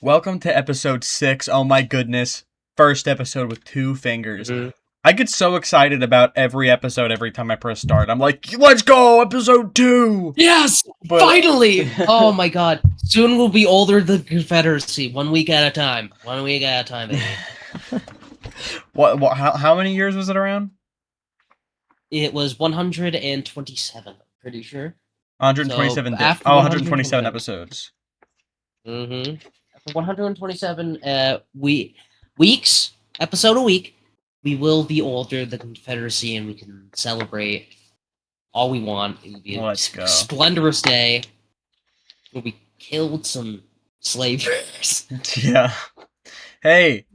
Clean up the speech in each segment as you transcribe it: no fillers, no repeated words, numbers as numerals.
Welcome to episode 6. Oh my goodness. First episode with 2 fingers. Mm-hmm. I get so excited about every episode every time I press start. I'm like, let's go, episode 2! Yes! But- Finally! Oh my god. Soon we'll be older than the Confederacy. 1 week at a time. 1 week at a time, baby. How many years was it around? It was 127, I'm pretty sure. 127 So, after 127 episodes. Mm-hmm. After 127 weeks, episode a week, we will be older than the Confederacy and we can celebrate all we want. It will be a splendorous day where we killed some slavers. Yeah. Hey,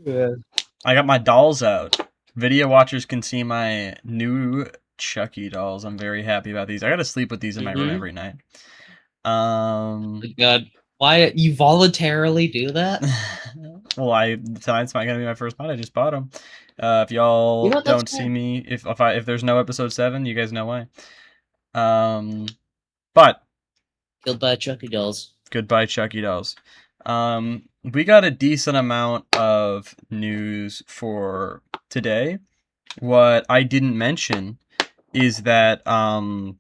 I got my dolls out. Video watchers can see my new Chucky dolls. I'm very happy about these. I gotta sleep with these in my room every night. Oh my god. Why you voluntarily do that? Well, tonight's not gonna be my first pod. I just bought them. If y'all don't see me, if there's no episode 7, you guys know why. But Goodbye, Chucky dolls. Goodbye, Chucky dolls. We got a decent amount of news for today. What I didn't mention is that I'm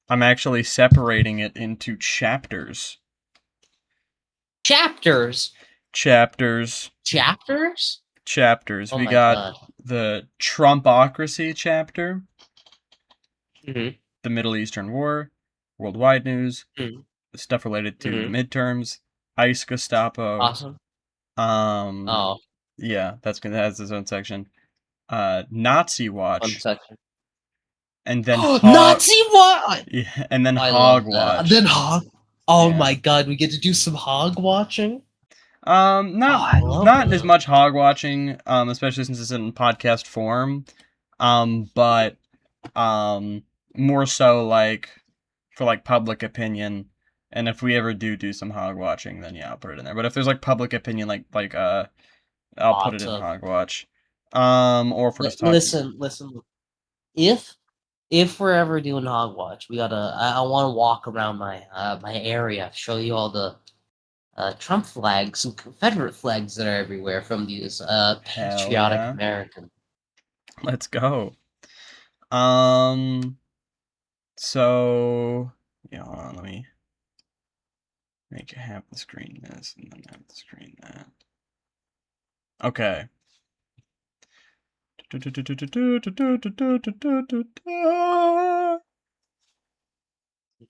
actually separating it into chapters. Chapters. Oh we got the Trumpocracy chapter, the Middle Eastern War, worldwide news, stuff related to the midterms, ICE Gestapo. Awesome. Yeah, that has its own section. Nazi Watch. One section. And then Nazi Watch. Yeah, and then Hog Watch. Then Hog. Oh my god, we get to do some hog watching? Not as much hog watching, especially since it's in podcast form. But more so like for like public opinion. And if we ever do some hog watching, then yeah, I'll put it in there. But if there's like public opinion, I'll put it in hog watch. Or if we're just talking. Listen. If we're ever doing hog watch, I want to walk around my area, show you all the Trump flags and Confederate flags that are everywhere from these patriotic Americans. Let's go. So yeah, hold on, let me make it half the screen this and then half the screen that. Okay.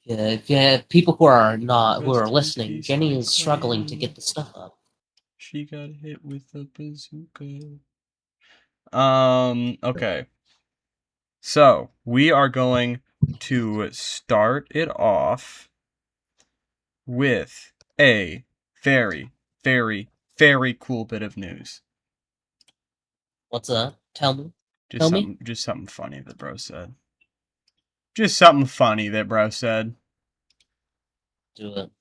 If you have people who are listening, Jenny is struggling to get the stuff up. She got hit with a bazooka. Okay. So we are going to start it off with a very, very, very cool bit of news. What's that? Tell me. Just something funny that bro said. Just something funny that bro said. Do it.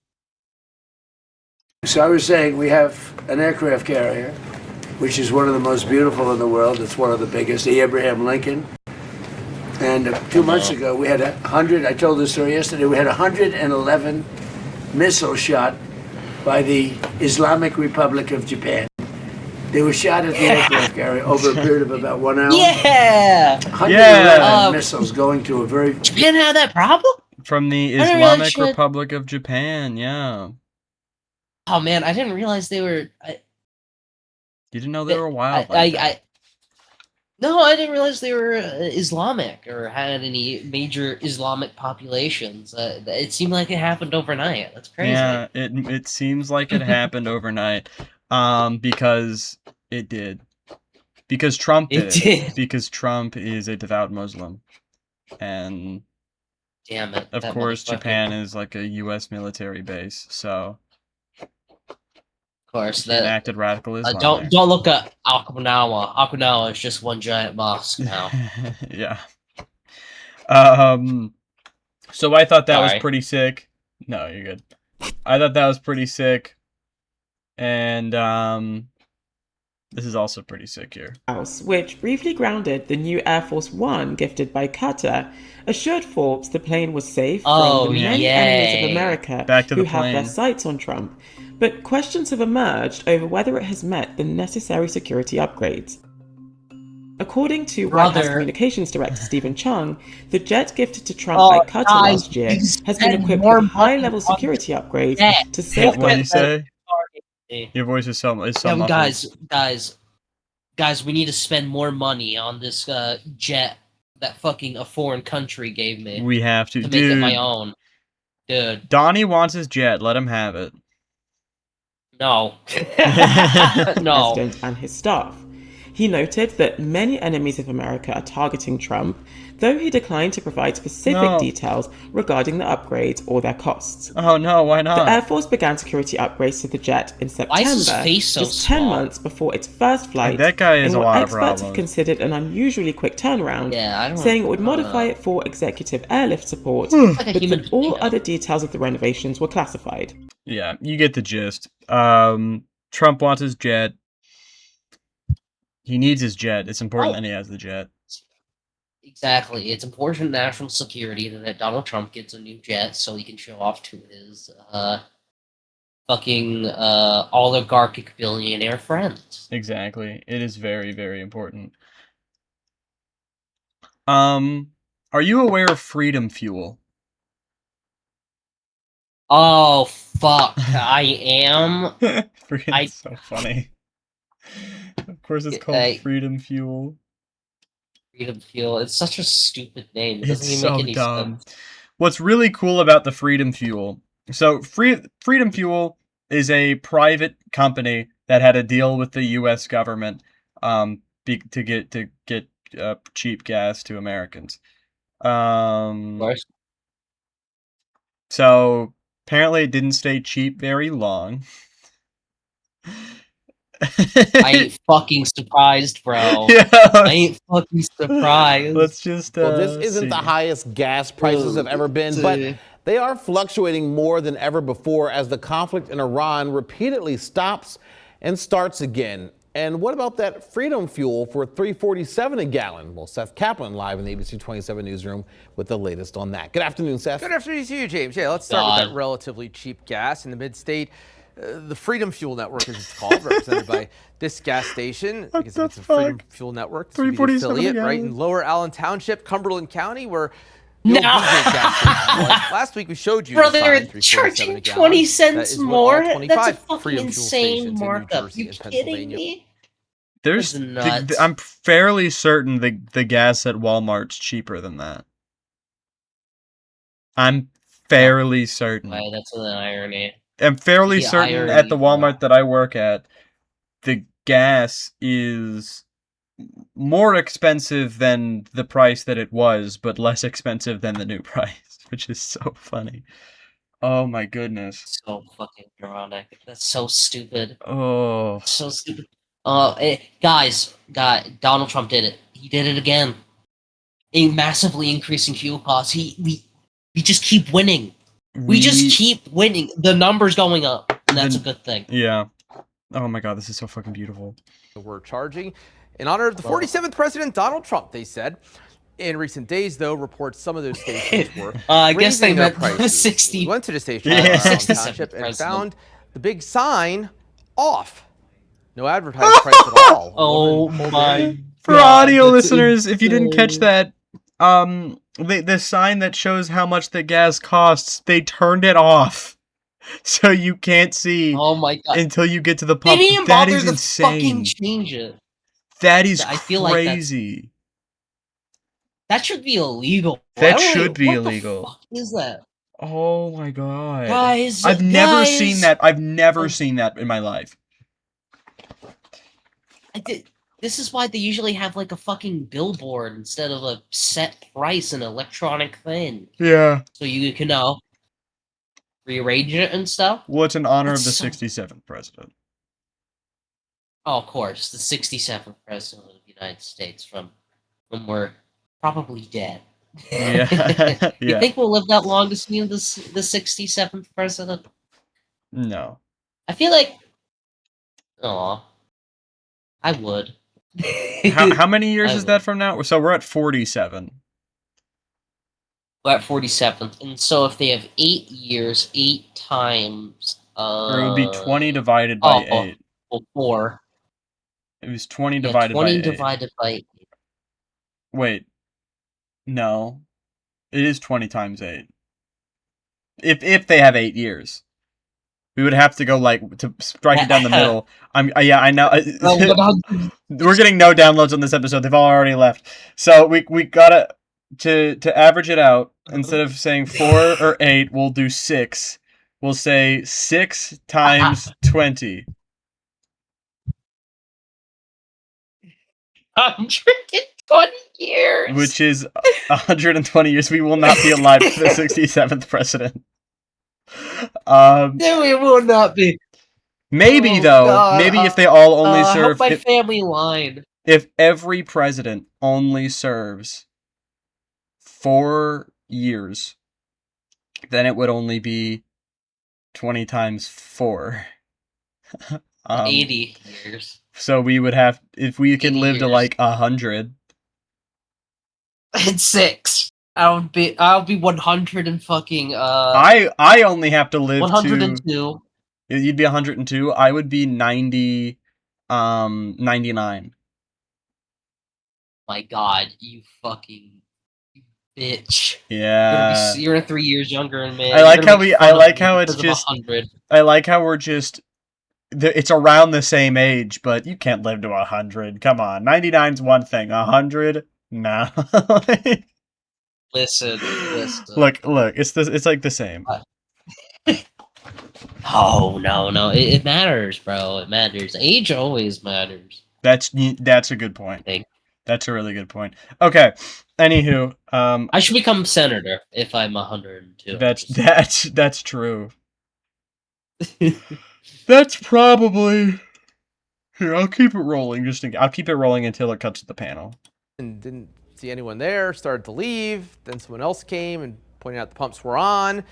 So I was saying we have an aircraft carrier, which is one of the most beautiful in the world. It's one of the biggest, the Abraham Lincoln. And 2 months ago, we had 100, I told this story yesterday, we had 111 missiles shot by the Islamic Republic of Japan. They were shot at the aircraft carrier over a period of about 1 hour. Yeah! 111 missiles going to a very... Japan had that problem? From the Islamic Republic of Japan, yeah. Oh man, I didn't realize they were... You didn't know they were wild No, I didn't realize they were Islamic or had any major Islamic populations. It seemed like it happened overnight. That's crazy. Yeah, it seems like it happened overnight. Because it did. Because Trump did. Because Trump is a devout Muslim. And damn it. Of course, Japan is like a US military base, so of course that enacted radical Islam. Don't look at Okinawa. Okinawa is just one giant mosque now. Yeah. So I thought that was pretty sick. No, you're good. I thought that was pretty sick. And this is also pretty sick here. Which briefly grounded the new Air Force One gifted by Qatar, assured Forbes the plane was safe from the many enemies of America Back to who the plane. have their sights on Trump. but questions have emerged over whether it has met the necessary security upgrades. According to White House Brother. Communications Director Stephen Chung, the jet gifted to Trump Oh, by Qatar guys, last year you has been spend equipped more with high-level money on security upgrades jet. to What safeguard. do you say? Yeah, Your voice is so muffled. guys, we need to spend more money on this jet that fucking a foreign country gave me We have to, to make it my dude. own. Dude, Donnie wants his jet. Let him have it. no. No. President and his staff. He noted that many enemies of America are targeting Trump, though he declined to provide specific details regarding the upgrades or their costs. Oh no, why not? The Air Force began security upgrades to the jet in Why is his September, face so just 10 small? months before its first flight, That guy has in a what lot of experts have problems. considered an unusually quick turnaround, Yeah, I don't saying it would I don't modify know. it for executive airlift support, Like a but human that all potato. other details of the renovations were classified. Yeah, you get the gist. Trump wants his jet. He needs his jet. It's important that he has the jet. Exactly. It's important national security that Donald Trump gets a new jet so he can show off to his fucking oligarchic billionaire friends. Exactly. It is very, very important. Are you aware of Freedom Fuel? Oh fuck! I am. It's so funny. Of course, it's called Freedom Fuel. Freedom Fuel. It's such a stupid name. It It's doesn't even so make any dumb. sense. What's really cool about the Freedom Fuel? So, Freedom Fuel is a private company that had a deal with the U.S. government, to get cheap gas to Americans. Of course. So apparently it didn't stay cheap very long. I ain't fucking surprised, bro. Yeah, I ain't fucking surprised. let's just Well, this isn't see. the highest gas prices have ever been, but they are fluctuating more than ever before as the conflict in Iran repeatedly stops and starts again. And what about that Freedom Fuel for $3.47 a gallon? Well, Seth Kaplan live in the ABC 27 newsroom with the latest on that. Good afternoon, Seth. Good afternoon to you, James. Yeah, let's start with that relatively cheap gas in the mid-state. The Freedom Fuel Network, as it's called, represented by this gas station. I guess it's a Freedom Fuel Network. It's the affiliate, right, in Lower Allen Township, Cumberland County, where the old BJ gas station was. Last week we showed you Brother, the sign, charging 3.47 a gallon. 20 cents more? That is what all That's a 25 fucking Freedom Fuel insane stations in New markup. Jersey You and kidding Pennsylvania. me? There's, That's nuts. I'm fairly certain the gas at Walmart's cheaper than that. I'm fairly certain. Why, that's an irony. I'm fairly The certain irony, at the bro. Walmart that I work at, the gas is more expensive than the price that it was, but less expensive than the new price, which is so funny. Oh my goodness. So fucking ironic. That's so stupid. Oh. So stupid. Guys, Donald Trump did it. He did it again. Massively increasing fuel costs. We just keep winning. We just keep winning. The numbers going up, and that's a good thing. Yeah. Oh my god, this is so fucking beautiful. We're charging in honor of the 47th President Donald Trump, they said. In recent days, though, reports some of those stations were I guess they raising their meant prices. 60. We went to the station Yeah. in 67th Township and president. found the big sign off. No advertised price at all. Oh Woman pulled my in. For God, audio that's listeners, if you didn't catch insane. that, the sign that shows how much the gas costs, they turned it off. So you can't see Oh my god. until you get to the They pump. didn't even That bother is to insane. fucking change it. That is I feel like that's- crazy. That should be illegal. That I don't should be what illegal. The fuck is that? Oh my god. Guys, I've never guys, seen that. I've never seen that in my life. This is why they usually have like a fucking billboard instead of a set price, an electronic thing. Yeah. So you can rearrange it and stuff. Well, it's in honor of the That's so- 67th president. Oh, of course, the 67th president of the United States from when we're probably dead. Yeah. You Yeah. think we'll live that long to see the 67th president? No. I feel like, oh, I would. How many years I is that from now? So we're at 47. We're at 47th, and so if they have 8 years, 8 times Or it would be 20 divided by 8. Well, 4. It was 20 Yeah, divided 20 by 8. divided by 8. Wait. No. It is 20 times 8. If they have 8 years. We would have to go, like, to strike it down the middle. Yeah, I know. We're getting no downloads on this episode. They've all already left. So we gotta, to average it out, instead of saying 4 or 8, we'll do 6. We'll say 6 times 20. 120 years! Which is 120 years. We will not be alive for the 67th president. Then we will not be. Maybe, though. God. Maybe if they all only serve... I hope my family line. If every president only serves 4 years, then it would only be 20 times 4. 80 years. So we would have... If we could live to, years. like, 100... And 6. I'll be 100 and fucking I only have to live 102. You'd be 102. I would be 99. My God, you fucking bitch. Yeah. You're 3 years younger than me. I like how it's just 100. I like how we're just it's around the same age, but you can't live to 100. Come on. 99's one thing. 100? No. Listen. Look, it's like the same. Oh, no. It matters, bro. It matters. Age always matters. That's a good point. Thanks. That's a really good point. Okay. Anywho, I should become senator if I'm 102. That's true. That's probably here. I'll keep it rolling. I'll keep it rolling until it cuts to the panel. And didn't see anyone there. Started to leave. Then someone else came and pointed out the pumps were on.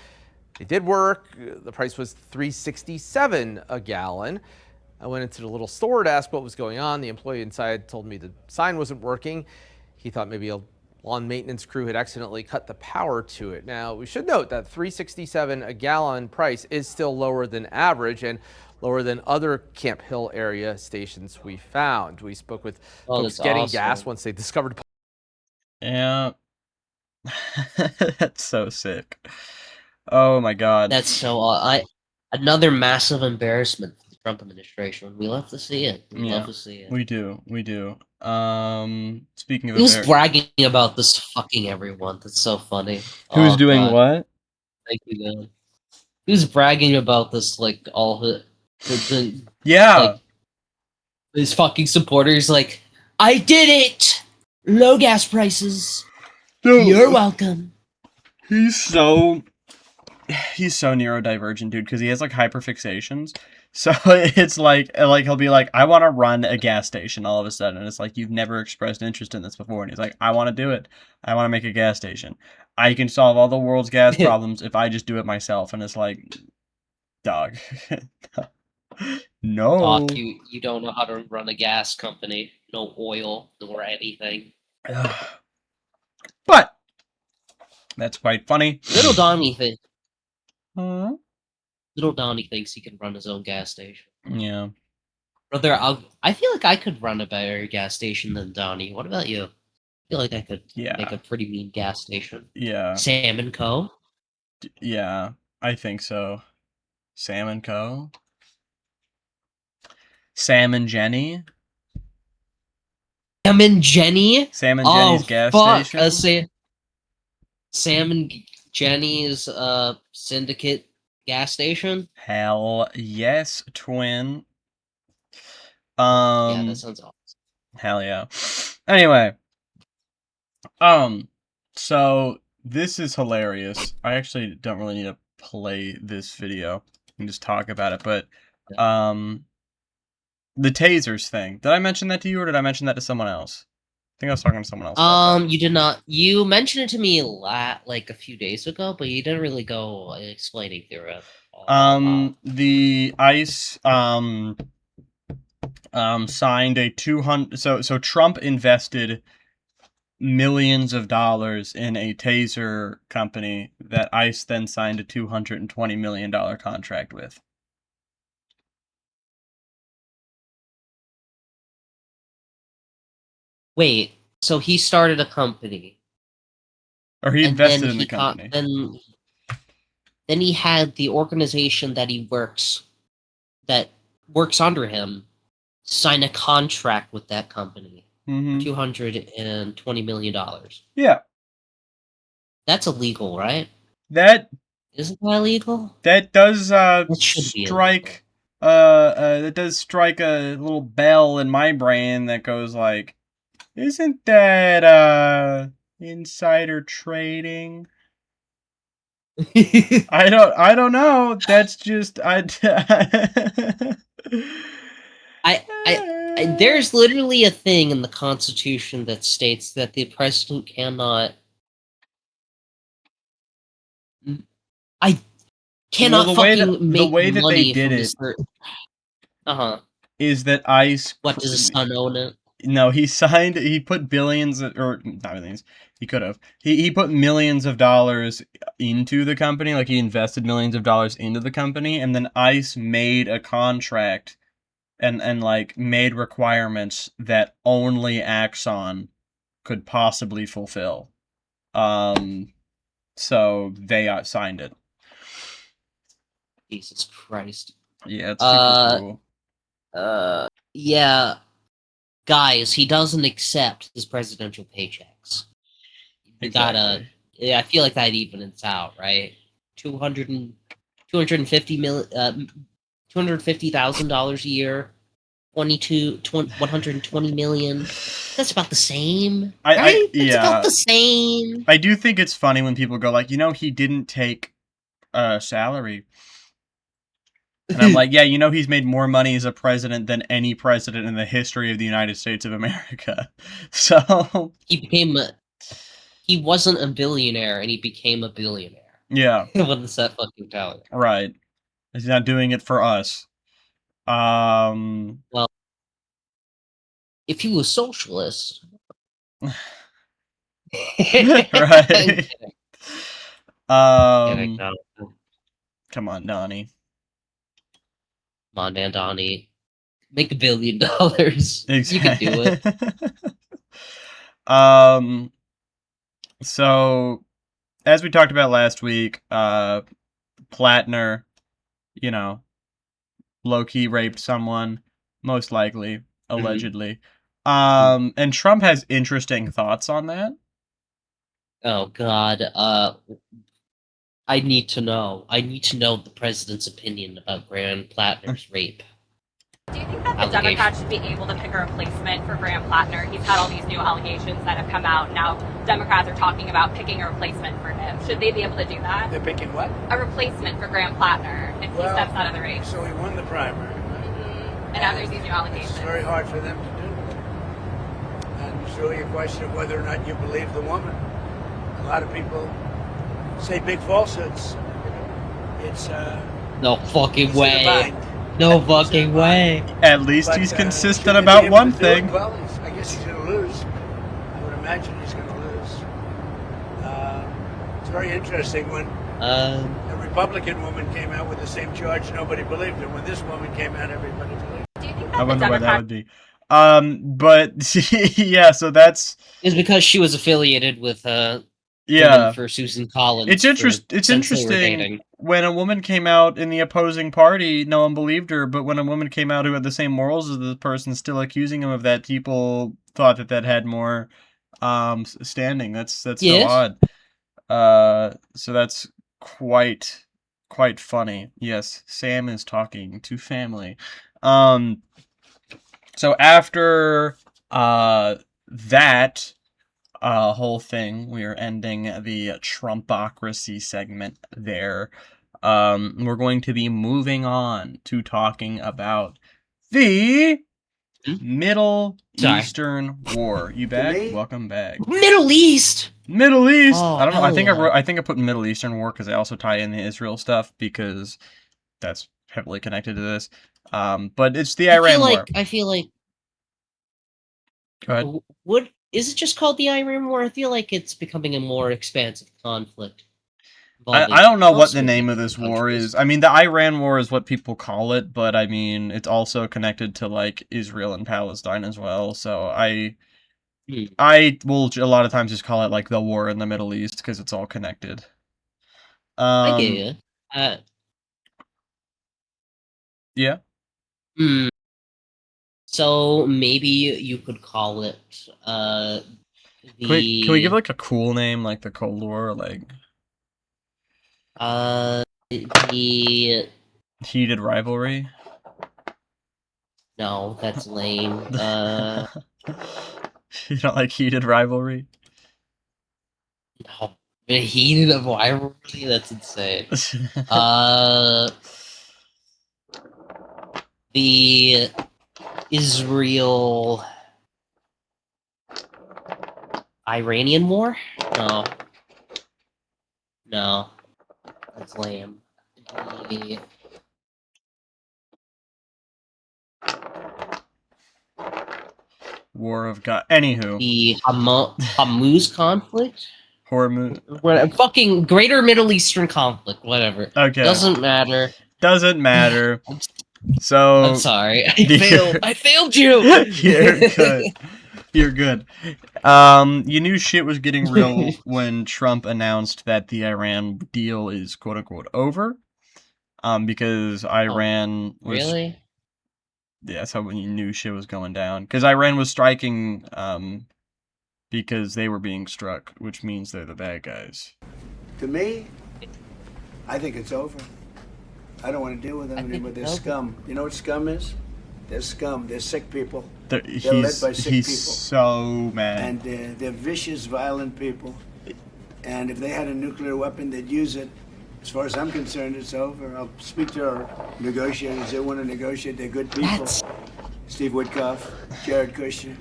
They did work. The price was $3.67 a gallon. I went into the little store to ask what was going on. The employee inside told me the sign wasn't working. He thought maybe a lawn maintenance crew had accidentally cut the power to it. Now, we should note that $3.67 a gallon price is still lower than average and lower than other Camp Hill area stations we found. We spoke with folks getting gas once they discovered. Yeah. That's so sick. Oh my God. That's so another massive embarrassment for the Trump administration. We love to see it. We love to see it. We do. Speaking of who's bragging about this fucking everyone? That's so funny. Who's doing what? Thank you, man. Who's bragging about this? Like all the yeah. Like, his fucking supporters. Like, I did it. Low gas prices. Dude, you're welcome. He's so neurodivergent, dude, because he has like hyperfixations. So it's like he'll be like, I want to run a gas station all of a sudden. And it's like, you've never expressed interest in this before. And he's like, I want to do it. I want to make a gas station. I can solve all the world's gas problems if I just do it myself. And it's like, dog. No. Doc, you don't know how to run a gas company. No oil nor anything. But that's quite funny. Little Donnie thinks. Huh? Little Donnie thinks he can run his own gas station. Yeah. Brother, I feel like I could run a better gas station than Donnie. What about you? I feel like I could make a pretty mean gas station. Yeah. Sam and Co. Yeah, I think so. Sam and Co. Sam and Jenni. Sam and Jenni? Sam and Jenny's gas station? Sam and Jenny's syndicate gas station? Hell yes, twin. Yeah, that sounds awesome. Hell yeah. Anyway. So this is hilarious. I actually don't really need to play this video. I can just talk about it, but the tasers thing. Did I mention that to you, or did I mention that to someone else? I think I was talking to someone else. You did not. You mentioned it to me like a few days ago, but you didn't really go explaining through it. The ICE signed a 200. So Trump invested millions of dollars in a taser company that ICE then signed a $220 million contract with. Wait, so he started a company. Or he invested in the company. Then he had the organization that works under him sign a contract with that company. $220 million. Yeah. That's illegal, right? That isn't that illegal? That does strike that does strike a little bell in my brain that goes like, isn't that insider trading? I don't know. That's just there's literally a thing in the Constitution that states that the president cannot the way that they did it is that ICE. What, does his son own it? No, he put billions, or not billions, he could have. He put millions of dollars into the company, like he invested millions of dollars into the company, and then ICE made a contract and like made requirements that only Axon could possibly fulfill. So they signed it. Jesus Christ. Yeah, it's super cool. Yeah. Guys, he doesn't accept his presidential paychecks. You gotta... Yeah, I feel like that evens out, right? $250,000 a year, 120 million. That's about the same, right? That's about the same. I do think it's funny when people go like, he didn't take salary. And I'm like, yeah, he's made more money as a president than any president in the history of the United States of America. So he wasn't a billionaire, and he became a billionaire. Yeah. What does that fucking tell you? Right. He's not doing it for us. Well, if he was socialist... Right. Come on, Donnie. Come on, man, Donnie. Make $1 billion. Exactly. You can do it. So, as we talked about last week, Plattner, low-key raped someone, most likely, allegedly. And Trump has interesting thoughts on that. Oh, God. I need to know. I need to know the president's opinion about Graham Plattner's rape. Do you think that the Democrats should be able to pick a replacement for Graham Plattner? He's had all these new allegations that have come out. Now Democrats are talking about picking a replacement for him. Should they be able to do that? They're picking what? A replacement for Graham Plattner if he steps out of the race. So he won the primary. And now there's these new allegations. It's very hard for them to do. And it's really a question of whether or not you believe the woman. A lot of people say big falsehoods. It's no fucking way. No fucking way. At least he's consistent about one thing. Well, I guess he's going to lose. I would imagine he's going to lose. It's very interesting when a Republican woman came out with the same charge, nobody believed her. When this woman came out, everybody believed her. Do you think that I wonder why that would be. But yeah, so that's... It's because she was affiliated with for Susan Collins. It's interesting when a woman came out in the opposing party, no one believed her, but when a woman came out who had the same morals as the person still accusing him of that, people thought that had more standing. That's so odd. So that's quite funny. Yes, Sam is talking to family. So after that whole thing, we are ending the Trumpocracy segment there. We're going to be moving on to talking about the Middle Eastern War. You back? Welcome back. Middle East. Oh, I don't know. I think I put Middle Eastern War because I also tie in the Israel stuff because that's heavily connected to this. But it's the Iran War. I feel like. Go ahead. What is it just called the Iran War? I feel like it's becoming a more expansive conflict. I don't know what the name of this war is. I mean, the Iran War is what people call it, but I mean, it's also connected to like Israel and Palestine as well. So I will a lot of times just call it like the war in the Middle East because it's all connected. I get you. Yeah. So maybe you could call it the. Can we give like a cool name like the Cold War, like the heated rivalry? No, that's lame. You don't like heated rivalry? No, the heated rivalry. That's insane. The Israel Iranian war? No, that's lame. The War of God. Anywho, the Hammuz conflict. Hormuz. Fucking Greater Middle Eastern conflict. Whatever. Okay. Doesn't matter. Doesn't matter. So I'm sorry. I failed. I failed you. You're good. You're good. You knew shit was getting real when Trump announced that the Iran deal is quote unquote over. Because Iran was really. Yeah, that's how when you knew shit was going down. Because Iran was striking because they were being struck, which means they're the bad guys. To me, I think it's over. I don't want to deal with them anymore. They're scum. You know what scum is? They're scum. They're sick people. They're led by sick people. He's so mad. And they're vicious, violent people. And if they had a nuclear weapon, they'd use it. As far as I'm concerned, it's over. I'll speak to our negotiators. They want to negotiate. They're good people. Steve Witkoff, Jared Kushner.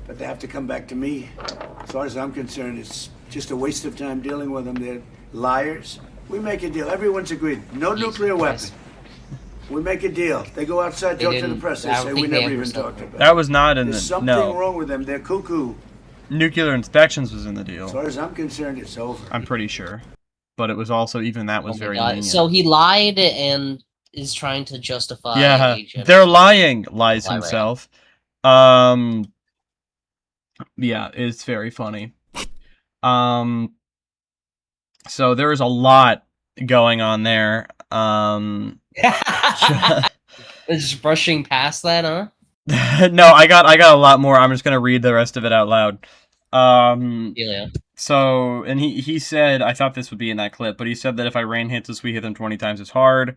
But they have to come back to me. As far as I'm concerned, it's just a waste of time dealing with them. They're liars. We make a deal. Everyone's agreed. No nuclear weapon. We make a deal. They go outside, talk to the press. They say we never even talked about it. That was not in There's the something wrong with them. They're cuckoo. Nuclear inspections was in the deal. As far as I'm concerned, it's over. I'm pretty sure. But it was also, even that was very lenient. So he lied and is trying to justify. Yeah, they're lying. Lies himself. Yeah, it's very funny. So there is a lot going on there. Just brushing past that, huh? No, I got a lot more. I'm just gonna read the rest of it out loud. Yeah. So, and he said, I thought this would be in that clip, but he said that if Iran hits us, we hit them 20 times as hard.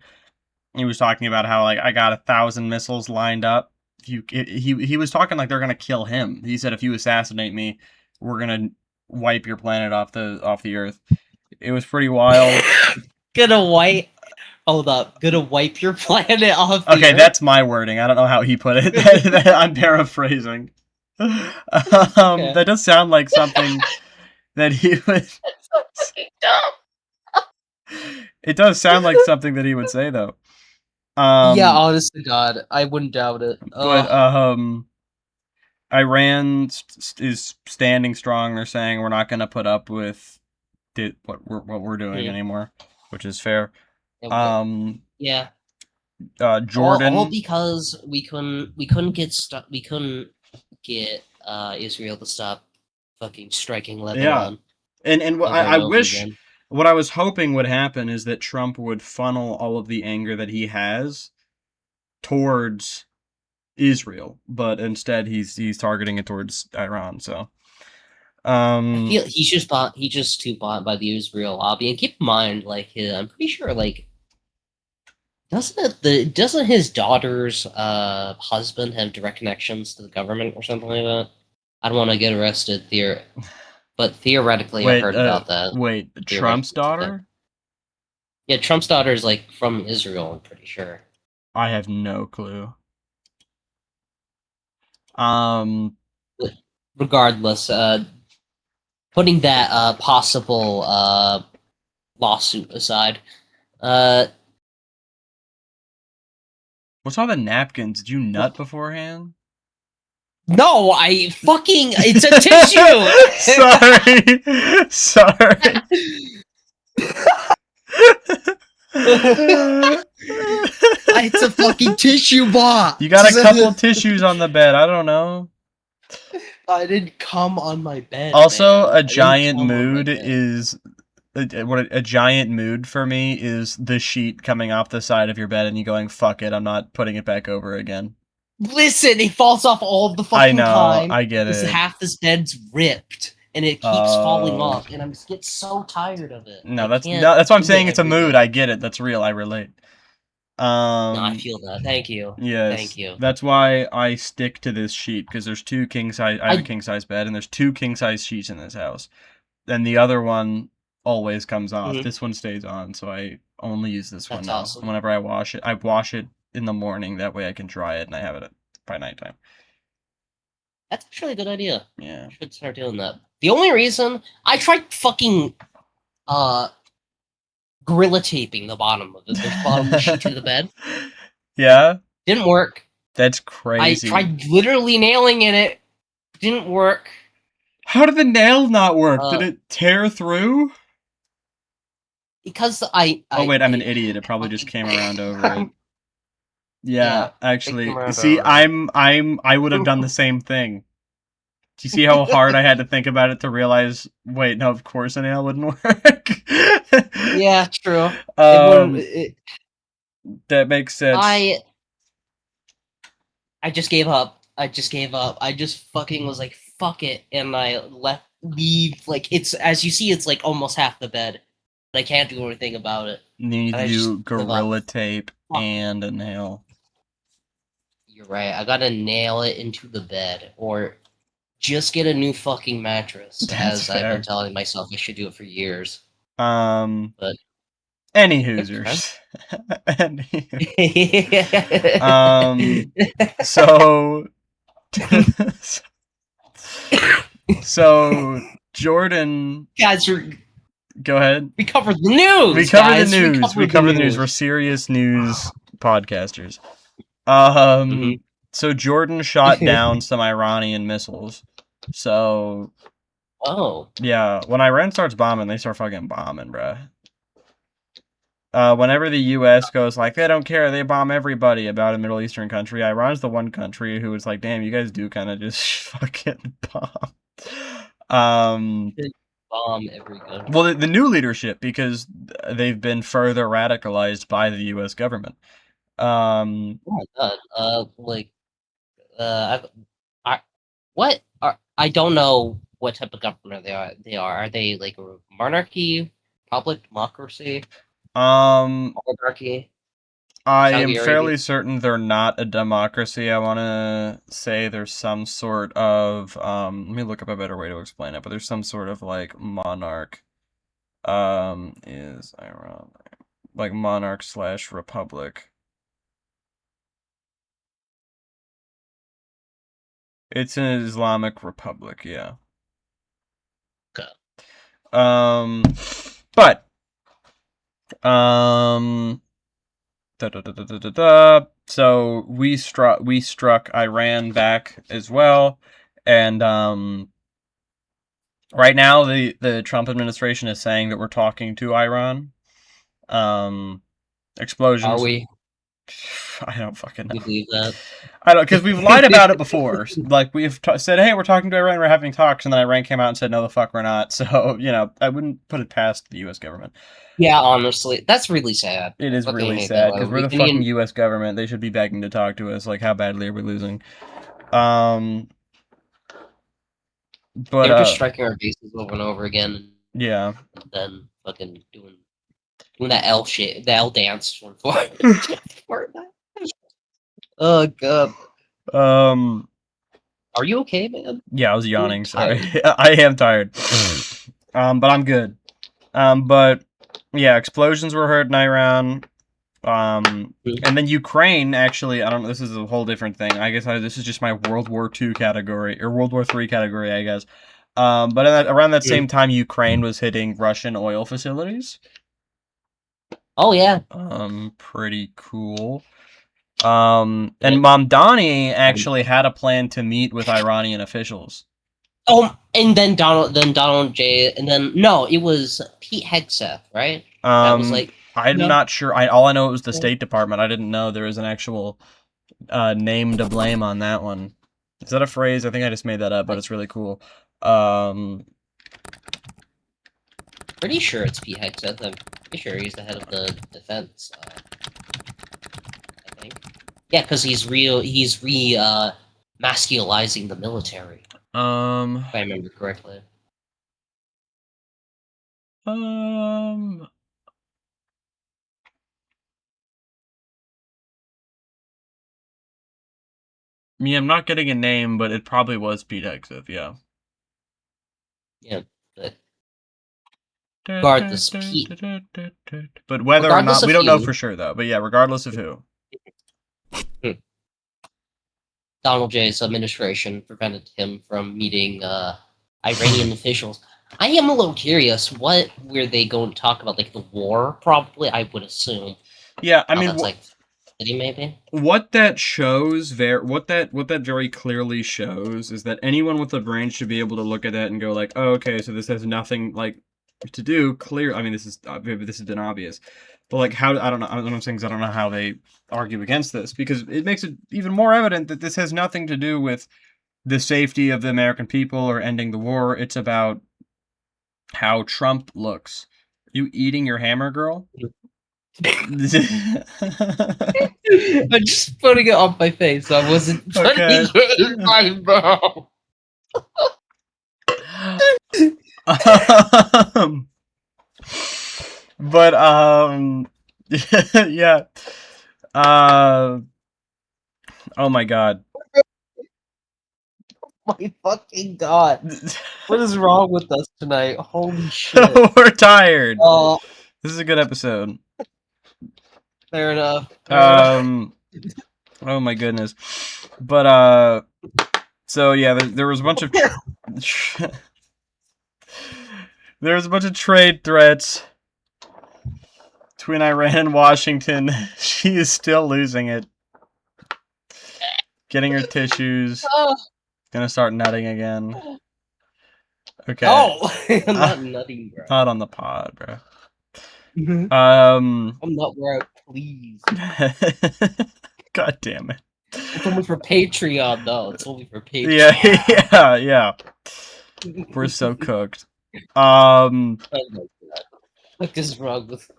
He was talking about how, like, I got 1,000 missiles lined up. He was talking like they're gonna kill him. He said, if you assassinate me, we're gonna wipe your planet off the earth. It was pretty wild. Hold up. Gonna wipe your planet off the Okay, earth? that's my wording. I don't know how he put it. I'm paraphrasing. Okay. That does sound like something that he would... That's so fucking dumb. It does sound like something that he would say, though. Yeah, honest to God, I wouldn't doubt it. But Iran is standing strong. They're saying we're not going to put up with what we're doing anymore, which is fair. Yeah. Jordan. All because we couldn't get Israel to stop fucking striking Lebanon. Yeah. And what I wish, what I was hoping would happen is that Trump would funnel all of the anger that he has towards Israel, but instead he's targeting it towards Iran. So I feel he's just too bought by the Israel lobby. And keep in mind, like, I'm pretty sure, like, doesn't his daughter's husband have direct connections to the government or something like that? I don't want to get arrested but theoretically, I've heard about that. Wait, Trump's daughter? Yeah, Trump's daughter is, like, from Israel, I'm pretty sure. I have no clue. Regardless, putting that possible lawsuit aside, what's all the napkins? Did you nut beforehand? No, it's a tissue! Sorry. It's a fucking tissue box! You got a couple tissues on the bed, I don't know. I didn't come on my bed. Also, man. a giant mood is a giant mood for me is the sheet coming off the side of your bed and you going, "Fuck it, I'm not putting it back over again." Listen, it falls off all the I fucking know, time. I get because it. half this bed's ripped, and it keeps falling off, and I just get so tired of it. No, that's why I'm saying it's a mood. I get it. That's real. I relate. No, I feel that. Thank you. Yes, Thank you. that's why I stick to this sheet, because there's two king size. I have a king size bed, and there's two king size sheets in this house. And the other one always comes off. This one stays on, so I only use this one now. Awesome. Whenever I wash it in the morning. That way I can dry it, and I have it by nighttime. That's actually a good idea. Yeah, I should start doing that. The only reason I tried fucking gorilla taping the bottom of the bottom of the sheet to the bed. Yeah, Didn't work. That's crazy. I tried literally nailing it. Didn't work. How did the nail not work? Did it tear through? Because oh wait, I'm an idiot. It probably just came around over it. Yeah, actually, see, I would have done the same thing. Do you see how hard I had to think about it to realize? Wait, no, of course a nail wouldn't work. Yeah, true. That makes sense. I just gave up. I just fucking was like, fuck it, and I leave. Like, it's, as you see, it's like almost half the bed. But I can't do anything about it. You need to do gorilla tape and a nail. You're right. I gotta nail it into the bed, or just get a new fucking mattress. That's fair. I've been telling myself I should do it for years. But any Hoosers. So Jordan, guys, go ahead. We covered the news. We covered the news. We're serious news podcasters. So Jordan shot down some Iranian missiles. So, yeah, when Iran starts bombing, they start fucking bombing, bruh. Whenever the U.S. goes like, they don't care, they bomb everybody about a Middle Eastern country, Iran's the one country who is like, damn, you guys do kind of just fucking bomb. Bomb every country. Well, the new leadership, because they've been further radicalized by the U.S. government. Oh my god. I don't know what type of government they are. Are they like a monarchy, republic, democracy? Oligarchy? I am fairly certain they're not a democracy. I want to say there's some sort of let me look up a better way to explain it, but there's some sort of like monarch is Iran like monarch/republic. It's an Islamic republic, yeah. Okay. But so we struck Iran back as well, and right now the Trump administration is saying that we're talking to Iran. Explosions. Are we? I don't fucking know. You believe that? I don't, because we've lied about it before. Like, we've said, hey, we're talking to Iran, we're having talks, and then Iran came out and said, no, the fuck, we're not. So, I wouldn't put it past the U.S. government. Yeah, honestly, that's really sad. It is really sad, because we're the fucking U.S. government. They should be begging to talk to us. Like, how badly are we losing? But they're just striking our bases over and over again. Yeah. And then fucking doing that L shit, the L dance for Oh god. Are you okay, man? Yeah, I was yawning. Sorry, I am tired. But I'm good. But yeah, explosions were heard in Iran. And then Ukraine, actually, I don't know. This is a whole different thing. I guess this is just my World War II category or World War III category, I guess. But around that same time, Ukraine was hitting Russian oil facilities. Oh yeah. Pretty cool. And Mamdani actually had a plan to meet with Iranian officials. Oh, and then Donald J. And then no, it was Pete Hegseth, right? That was like. I'm not sure. All I know it was the State Department. I didn't know there was an actual name to blame on that one. Is that a phrase? I think I just made that up, but it's really cool. Pretty sure it's Pete Hegseth. I'm pretty sure he's the head of the defense. I think. Yeah, because he's masculizing the military. If I remember correctly. Yeah, I'm not getting a name, but it probably was Pete Hegseth, yeah. Yeah, but regardless, Pete. But whether or not, we don't know for sure, though. But yeah, regardless of who. Donald J's administration prevented him from meeting Iranian officials. I am a little curious. What were they going to talk about? Like the war, probably. I would assume. Yeah, I mean, that's like maybe. What that shows, what that very clearly shows, is that anyone with a brain should be able to look at that and go like, oh, okay, so this has nothing like to do. Clear. I mean, this has been obvious, but like, how I don't know. I'm saying I don't know how they argue against this because it makes it even more evident that this has nothing to do with the safety of the American people or ending the war. It's about how Trump looks. You eating your hammer, girl? I'm just putting it on my face. So I wasn't putting it in my mouth. But yeah. Oh my god. My fucking god. What is wrong with us tonight? Holy shit. We're tired. This is a good episode. Fair enough. Oh my goodness. But so yeah, there was a bunch of there was a bunch of trade threats between Iran and Washington. She is still losing it. Getting her tissues. Gonna start nutting again. Okay. Oh, I'm not nutting, bro. Not on the pod, bro. I'm not where I please. God damn it. It's only for Patreon, though. It's only for Patreon. Yeah. We're so cooked. Oh my God. What is wrong with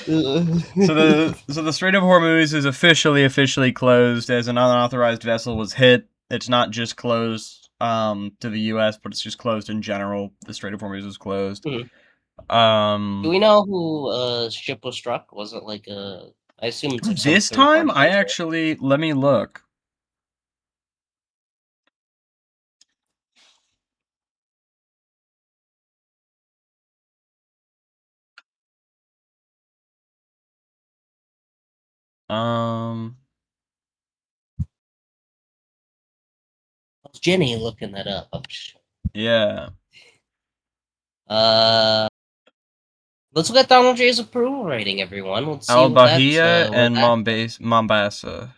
So the Strait of Hormuz is officially closed as an unauthorized vessel was hit. It's not just closed to the U.S., but it's just closed in general. The Strait of Hormuz is closed. Do we know who ship was struck? Was it like a? I assume it's like this time. I actually let me look. Was Jenni looking that up? Yeah. Let's look at Donald J's approval rating, everyone. Let's see Al Bahia and Mombasa.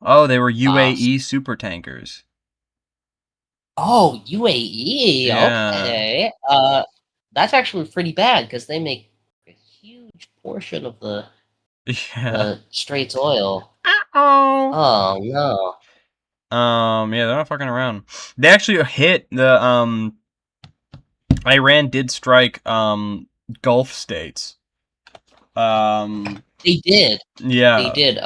Oh, they were UAE super tankers. Oh, UAE. Yeah. Okay. That's actually pretty bad because they make a huge portion of the Straits oil. Oh no. Yeah, they're not fucking around. They actually hit the Iran did strike Gulf states. They did. Yeah. They did.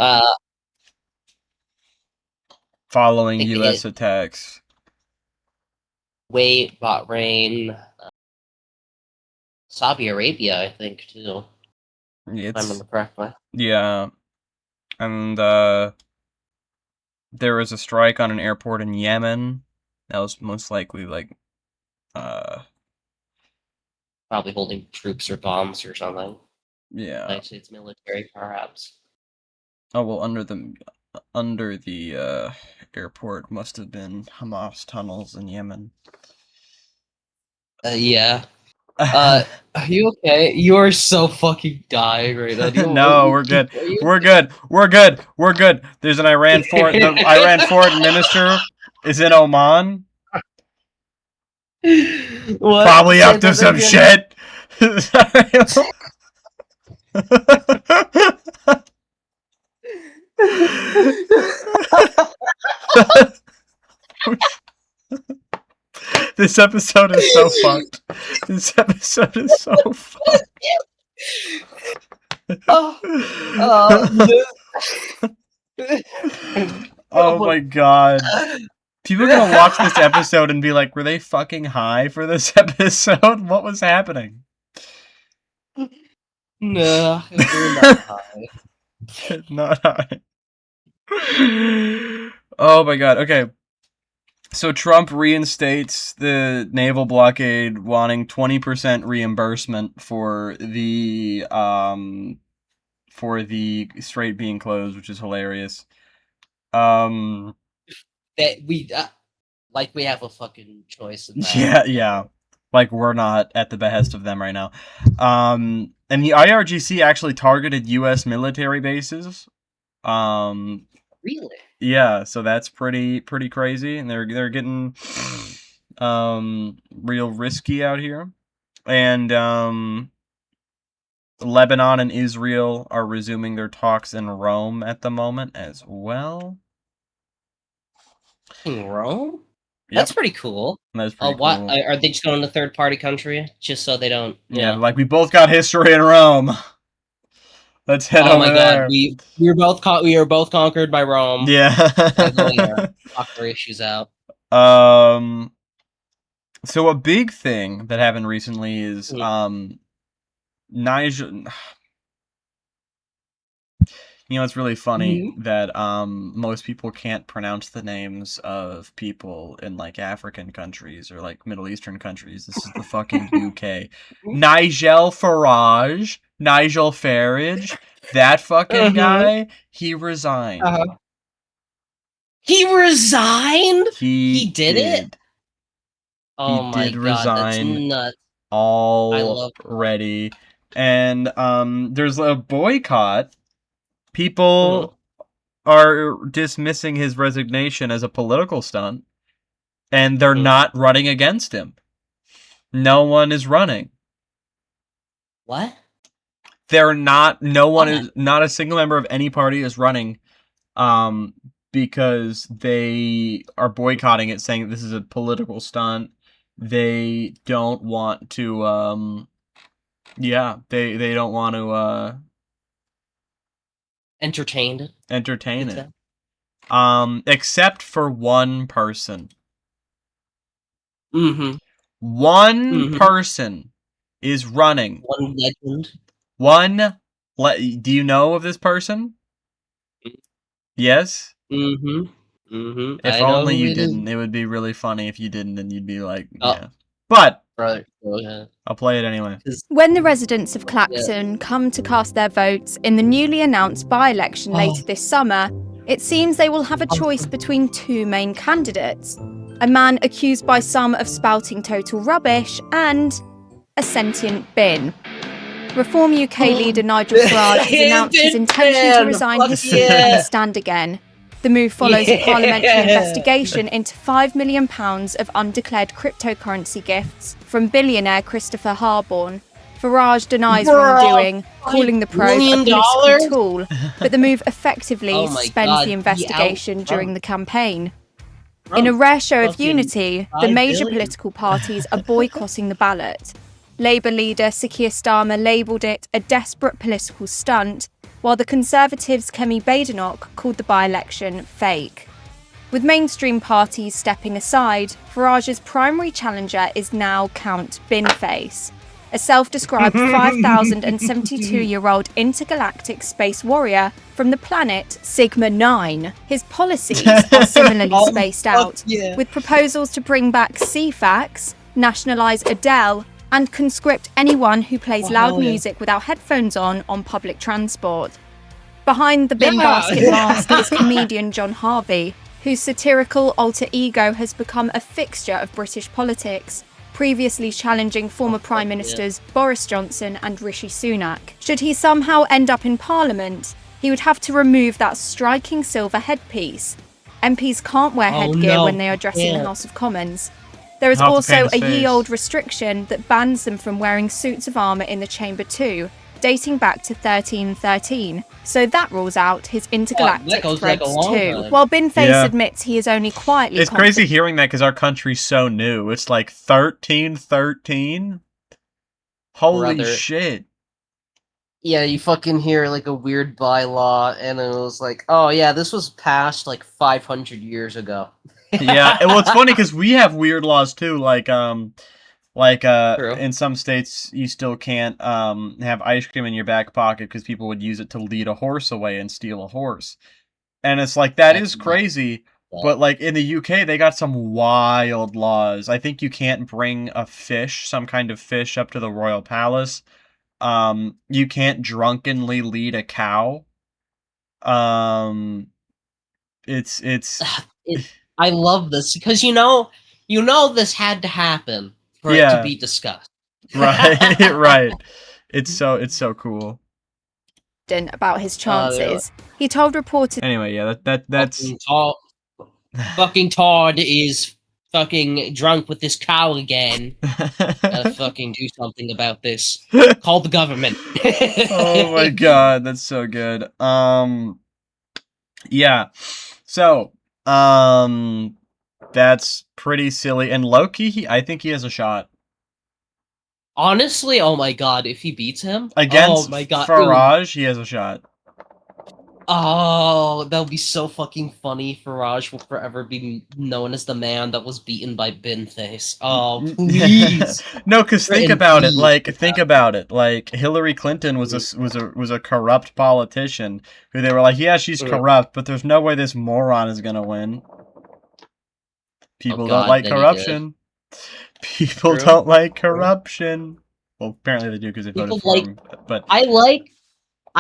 Following U.S. attacks. Kuwait, Bahrain, Saudi Arabia, I think too. If I remember correctly. Yeah. And there was a strike on an airport in Yemen. That was most likely like probably holding troops or bombs or something. Yeah. United States military, perhaps. Oh well, under the airport must have been Hamas tunnels in Yemen. Yeah. Are you okay? You're so fucking dying right now. No, we're good. We're good. There's an Iran foreign minister is in Oman. What? Probably up to some shit. This episode is so fucked. This episode is so fucked. Oh my god. People are gonna watch this episode and be like, were they fucking high for this episode? What was happening? No, we're not high. Not high. Oh my god, okay. So Trump reinstates the naval blockade, wanting 20% reimbursement for the strait being closed, which is hilarious. That we like we have a fucking choice in that. Yeah. Like we're not at the behest of them right now. And the IRGC actually targeted U.S. military bases. Really? Yeah, so that's pretty crazy, and they're getting real risky out here. And Lebanon and Israel are resuming their talks in Rome at the moment as well. In Rome? Yep. That's pretty cool. That's pretty what cool. Are they just going to third party country just so they don't? Yeah, like we both got history in Rome. Let's head over there. God, we were both conquered by Rome. Yeah. Knock our issues out. So a big thing that happened recently is Niger. You know, it's really funny that most people can't pronounce the names of people in like African countries or like Middle Eastern countries. This is the fucking UK. Nigel Farage, that fucking guy, he resigned. He resigned? He did it? Oh he my did god, resign that's nuts. Already. And there's a boycott. People are dismissing his resignation as a political stunt, and they're not running against him. No one is running. What? They're not. No one is. Not a single member of any party is running, because they are boycotting it, saying this is a political stunt. They don't want to. They don't want to. Entertain it. Except for one person. One person is running. One legend. Do you know of this person? Yes? If only you didn't. It would be really funny if you didn't, and you'd be like, yeah. But I'll play it anyway. When the residents of Clacton come to cast their votes in the newly announced by-election later this summer, it seems they will have a choice between two main candidates. A man accused by some of spouting total rubbish and a sentient bin. Reform UK leader Nigel Farage has announced his intention to resign his seat and stand again. The move follows a parliamentary investigation into £5 million of undeclared cryptocurrency gifts from billionaire Christopher Harborne. Farage denies wrongdoing, calling the probe a political tool, but the move effectively suspends the investigation during the campaign. In a rare show of unity, the major political parties are boycotting the ballot. Labour leader Sir Keir Starmer labelled it a desperate political stunt, while the Conservatives' Kemi Badenoch called the by-election fake. With mainstream parties stepping aside, Farage's primary challenger is now Count Binface, a self-described 5,072-year-old intergalactic space warrior from the planet Sigma-9. His policies are similarly spaced out, with proposals to bring back CFAX, nationalise Adele, and conscript anyone who plays loud music without headphones on public transport. Behind the bin basket mask is comedian John Harvey, whose satirical alter ego has become a fixture of British politics, previously challenging former Prime Ministers Boris Johnson and Rishi Sunak. Should he somehow end up in Parliament, he would have to remove that striking silver headpiece. MPs can't wear headgear when they are addressing the House of Commons. There is also a ye-old restriction that bans them from wearing suits of armour in the chamber too, dating back to 1313, So that rules out his intergalactic goes back threads a long too. time. While Binface Yeah. admits he is only quietly It's crazy hearing that because our country's so new. It's like 1313. Holy Brother. shit. Yeah, you fucking hear like a weird bylaw, and it was like, oh yeah, this was passed like 500 years ago. Yeah, and well, it's funny because we have weird laws too. Like True. in some states you still can't have ice cream in your back pocket because people would use it to lead a horse away and steal a horse. And it's like that That's is crazy. nuts. But like in the UK, they got some wild laws. I think you can't bring a fish, some kind of fish, up to the royal palace. You can't drunkenly lead a cow. It's I love this because you know this had to happen for it Yeah. to be discussed. right, right. It's so cool. about his chances. He told reporters Anyway, yeah, that's Fucking Todd is fucking drunk with this cow again. Gotta fucking do something about this. Call the government. Oh my god, that's so good. Yeah. So, that's pretty silly. And Loki, I think he has a shot. Honestly, oh my god, if he beats him Against oh my god, Farage, he has a shot. Oh, that would be so fucking funny. Farage will forever be known as the man that was beaten by Binface. Oh, please. No, because think Written about it. please. Like, think about it. Like, Hillary Clinton was a corrupt politician who they were like, yeah, she's corrupt, but there's no way this moron is gonna win. People God, don't like then he corruption. People True. don't like corruption. Well, apparently they do because they voted for him. But I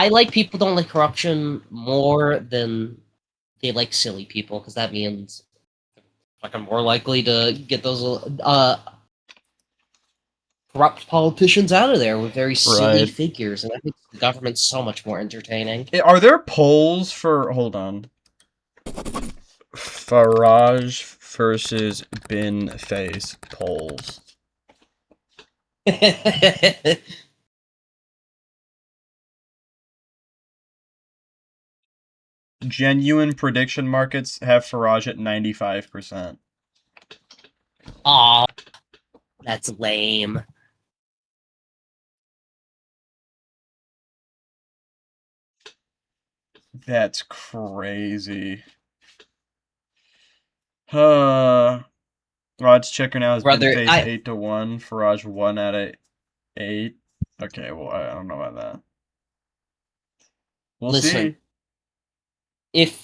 like people don't like corruption more than they like silly people, because that means like I'm more likely to get those corrupt politicians out of there with very silly Right. figures, and I think the government's so much more entertaining. are there polls for? Hold on. Farage versus Binface polls. Genuine prediction markets have Farage at 95%. Aw, that's lame. That's crazy. Rod's checker now has Brother, Binface 8-1. Farage 1 out of 8. Okay, well I don't know about that. We'll Listen. see.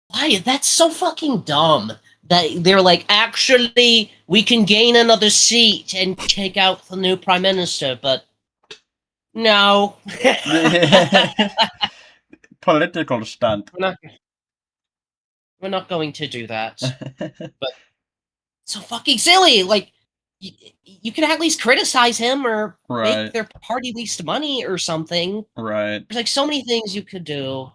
Why? That's so fucking dumb. That they're like, actually, we can gain another seat and take out the new prime minister, but no. Political stunt. We're not going to do that. But so fucking silly. Like, you can at least criticize him or Right. make their party waste money or something. Right. There's like so many things you could do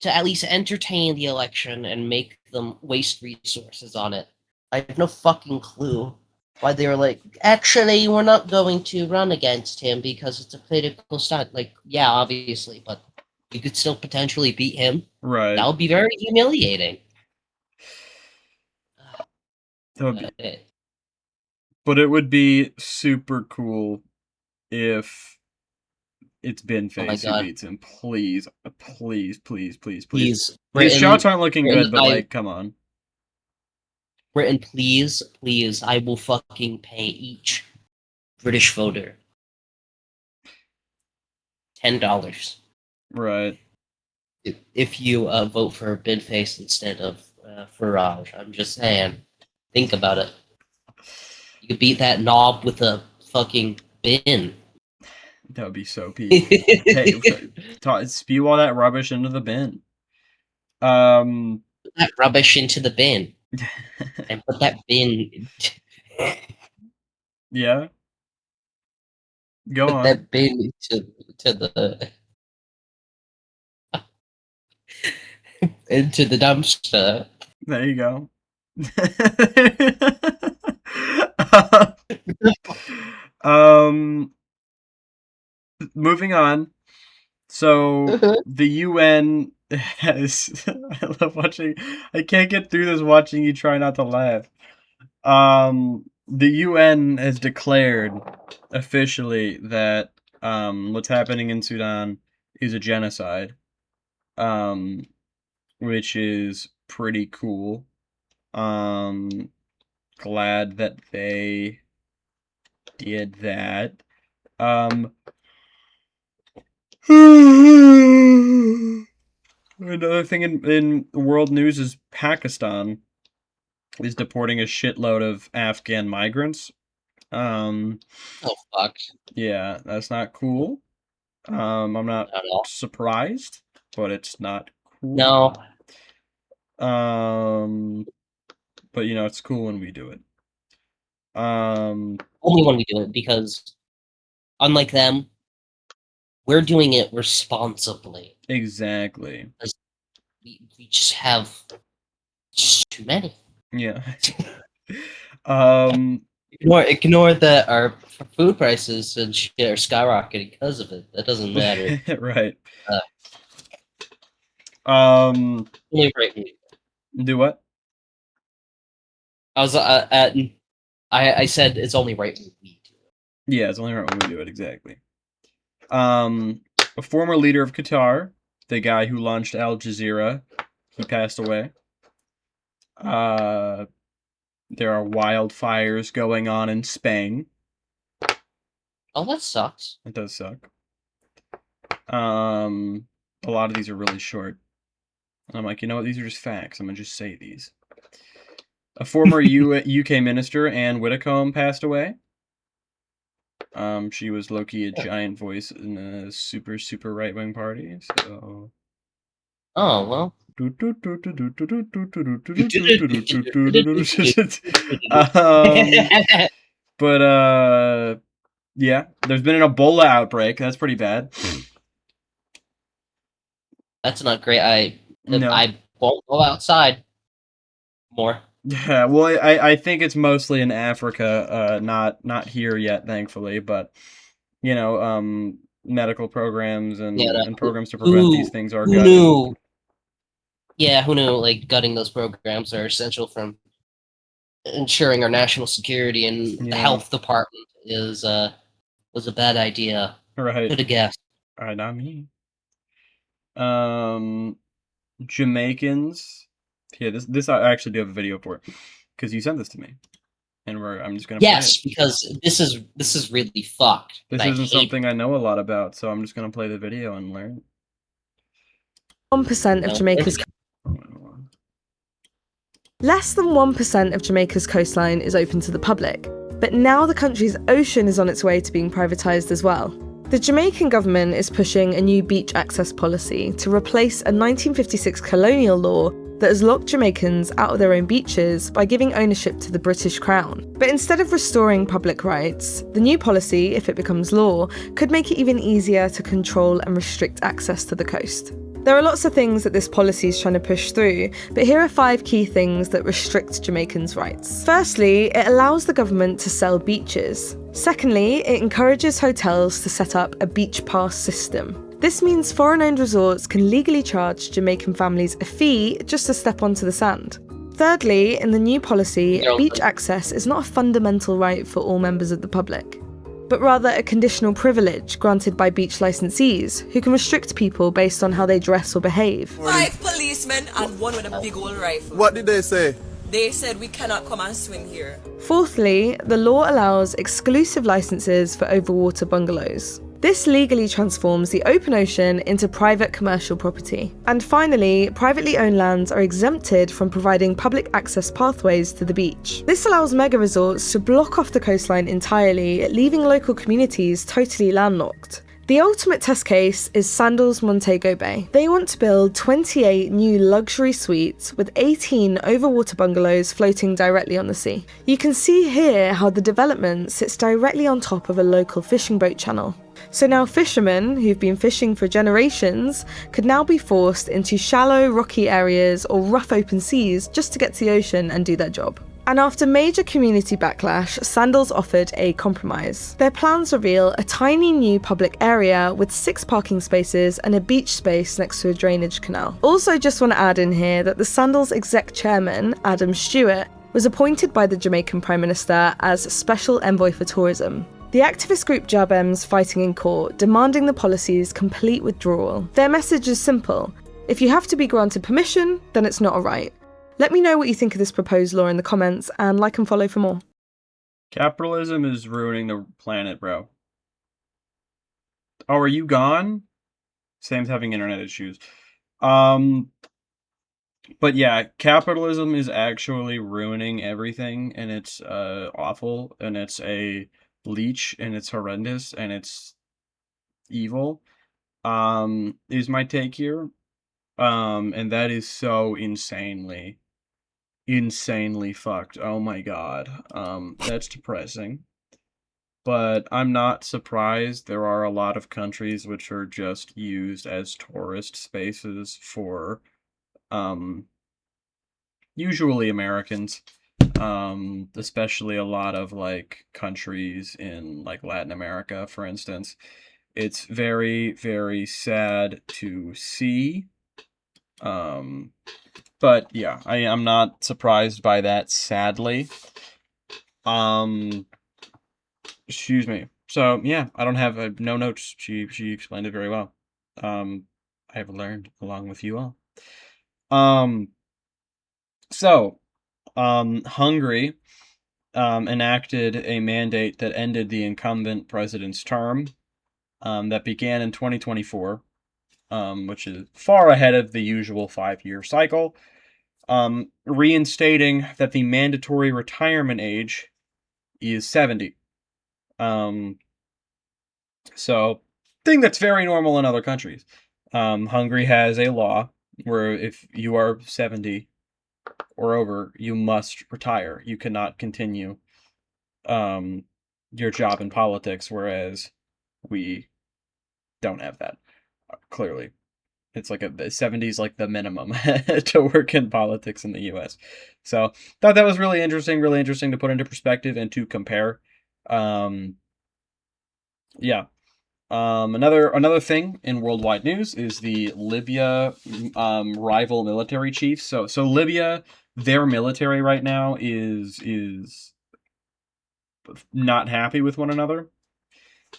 to at least entertain the election and make them waste resources on it. I have no fucking clue why they were like, actually, we're not going to run against him because it's a political stunt. Like, yeah, obviously, but you could still potentially beat him. Right. That would be very humiliating. But it would be super cool if it's Binface who beats him. Please, please, please, please, please. These shots aren't looking good, but like, come on. Britain, please, please, I will fucking pay each British voter $10. Right. If you vote for Binface instead of Farage. I'm just saying. Think about it. You could beat that knob with a fucking bin. That would be so peak. Hey, spew all that rubbish into the bin. Put that rubbish into the bin. And put that bin... Yeah? Go on. Put that bin to the... into the dumpster. There you go. Moving on. So the UN has. I love watching. I can't get through this watching you try not to laugh. The UN has declared officially that what's happening in Sudan is a genocide, which is pretty cool. Glad that they did that. Another thing in world news is Pakistan is deporting a shitload of Afghan migrants. Oh fuck. Yeah, that's not cool. I'm not surprised, but it's not cool. No. But you know, it's cool when we do it. Only when we do it, because unlike them, we're doing it responsibly. Exactly. We just have too many. Yeah. Ignore that our food prices and shit are skyrocketing because of it. That doesn't matter. Right. Only right. Do what? I said it's only right when we do it. Yeah, it's only right when we do it, exactly. A former leader of Qatar, the guy who launched Al Jazeera, he passed away. There are wildfires going on in Spain. Oh, that sucks. It does suck. A lot of these are really short. And I'm like, you know what? These are just facts. I'm going to just say these. A former UK minister, Anne Widdecombe, passed away. She was low-key a giant voice in a super, super right-wing party, so... Oh, well. But, yeah, there's been an Ebola outbreak. That's pretty bad. That's not great. I won't go outside more. Yeah, well, I think it's mostly in Africa, not here yet, thankfully, but, you know, medical programs and programs to prevent these things are good. Who knew? Yeah, who knew, like, gutting those programs are essential from ensuring our national security, and the health department was a bad idea. Right. Could have guessed. Alright, not me. Jamaicans. Yeah, this I actually do have a video for, because you sent this to me, and I'm just gonna play it. Because this is really fucked. This isn't something I know a lot about, so I'm just gonna play the video and learn. 1% of Jamaica's Less than 1% of Jamaica's coastline is open to the public, but now the country's ocean is on its way to being privatised as well. The Jamaican government is pushing a new beach access policy to replace a 1956 colonial law that has locked Jamaicans out of their own beaches by giving ownership to the British Crown. But instead of restoring public rights, the new policy, if it becomes law, could make it even easier to control and restrict access to the coast. There are lots of things that this policy is trying to push through, but here are 5 key things that restrict Jamaicans' rights. Firstly, it allows the government to sell beaches. Secondly, it encourages hotels to set up a beach pass system. This means foreign-owned resorts can legally charge Jamaican families a fee just to step onto the sand. Thirdly, in the new policy, beach access is not a fundamental right for all members of the public, but rather a conditional privilege granted by beach licensees, who can restrict people based on how they dress or behave. 5 policemen and one with a big old rifle. What did they say? They said we cannot come and swim here. Fourthly, the law allows exclusive licenses for overwater bungalows. This legally transforms the open ocean into private commercial property. And finally, privately owned lands are exempted from providing public access pathways to the beach. This allows mega resorts to block off the coastline entirely, leaving local communities totally landlocked. The ultimate test case is Sandals Montego Bay. They want to build 28 new luxury suites with 18 overwater bungalows floating directly on the sea. You can see here how the development sits directly on top of a local fishing boat channel. So now fishermen who've been fishing for generations could now be forced into shallow, rocky areas or rough open seas just to get to the ocean and do their job. And after major community backlash, Sandals offered a compromise. Their plans reveal a tiny new public area with 6 parking spaces and a beach space next to a drainage canal. Also just want to add in here that the Sandals exec chairman, Adam Stewart, was appointed by the Jamaican Prime Minister as Special Envoy for Tourism. The activist group Jabem's fighting in court, demanding the policy's complete withdrawal. Their message is simple. If you have to be granted permission, then it's not a right. Let me know what you think of this proposed law in the comments, and like and follow for more. Capitalism is ruining the planet, bro. Oh, are you gone? Sam's having internet issues. But yeah, capitalism is actually ruining everything, and it's awful, and it's a leech, and it's horrendous, and it's evil. Is my take here. And that is so insanely fucked. Oh my god. That's depressing. But I'm not surprised. There are a lot of countries which are just used as tourist spaces for, usually Americans. Especially a lot of, like, countries in, like, Latin America, for instance. It's very, very sad to see. But yeah, I'm not surprised by that, sadly. Excuse me. So yeah, I don't have no notes. She explained it very well. I have learned along with you all. Hungary enacted a mandate that ended the incumbent president's term, that began in 2024. Which is far ahead of the usual 5-year cycle, reinstating that the mandatory retirement age is 70. So, thing that's very normal in other countries. Hungary has a law where if you are 70 or over, you must retire. You cannot continue your job in politics, whereas we don't have that. Clearly, it's like 70's like the minimum to work in politics in the U.S. So thought that was really interesting to put into perspective and to compare. Another thing in worldwide news is the Libya rival military chiefs. So Libya, their military right now is not happy with one another.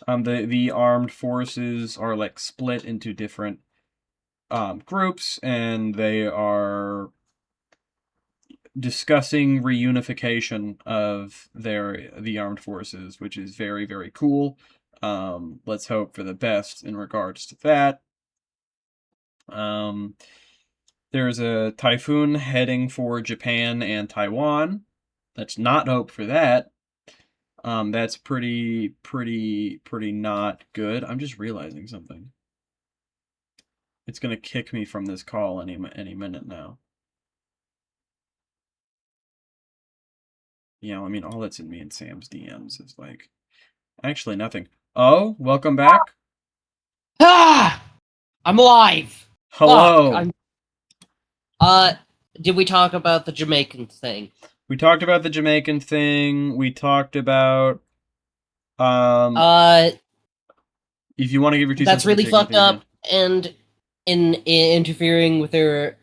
The armed forces are like split into different groups, and they are discussing reunification of the armed forces, which is very, very cool. Let's hope for the best in regards to that. There's a typhoon heading for Japan and Taiwan. Let's not hope for that. That's pretty not good. I'm just realizing something. It's gonna kick me from this call any minute now. Yeah, I mean, all that's in me and Sam's DMs is like, actually nothing. Oh, welcome back. Ah, I'm alive. Hello. Fuck, did we talk about the Jamaican thing? We talked about the Jamaican thing. We talked about if you want to give your 2 cents. That's really fucked up, and in interfering with their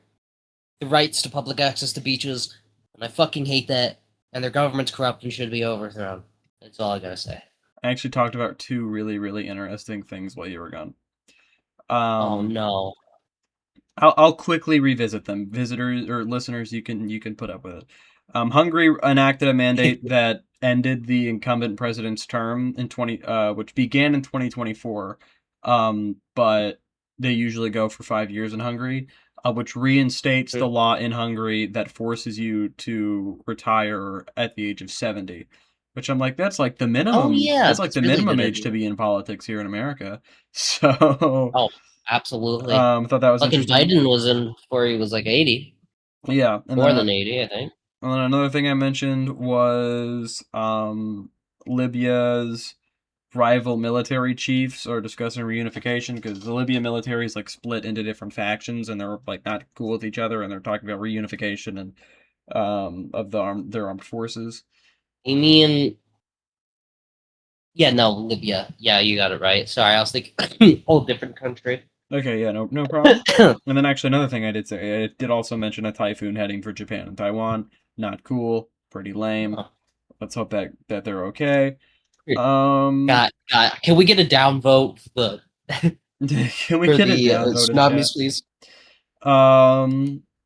rights to public access to beaches, and I fucking hate that. And their government's corrupt and should be overthrown. That's all I gotta say. I actually talked about 2 really, really interesting things while you were gone. Oh no. I'll quickly revisit them. Visitors or listeners, you can put up with it. Hungary enacted a mandate that ended the incumbent president's term in which began in 2024. But they usually go for 5 years in Hungary, which reinstates the law in Hungary that forces you to retire at the age of 70. Which I'm like, that's like the minimum. Oh yeah, that's like the really minimum age to be in politics here in America. So. Oh, absolutely. I thought that was fucking interesting. Biden was in before he was like 80. Yeah, and more than 80, I think. And then another thing I mentioned was Libya's rival military chiefs are discussing reunification because the Libyan military is like split into different factions and they're like not cool with each other, and they're talking about reunification and of their armed forces. You mean? Yeah, no, Libya. Yeah, you got it right. Sorry, I was thinking whole different country. Okay, yeah, no problem. And then actually another thing I did say, I did also mention a typhoon heading for Japan and Taiwan. Not cool, pretty lame. Let's hope that they're okay. God, can we get a downvote for the can we get a downvote tsunamis, please?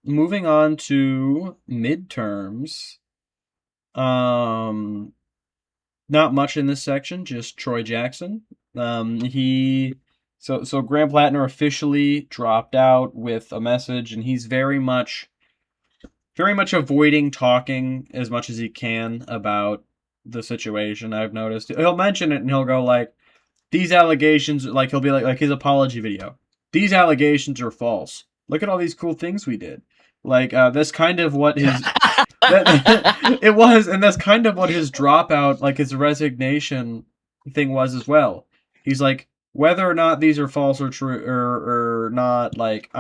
Moving on to midterms. Not much in this section, just Troy Jackson. So Graham Plattner officially dropped out with a message, and he's very much avoiding talking as much as he can about the situation. I've noticed he'll mention it and he'll go like, "These allegations," like he'll be like his apology video. "These allegations are false. Look at all these cool things we did." Like that's kind of what his it was, and that's kind of what his dropout, like his resignation thing was as well. He's like, whether or not these are false or true or not, like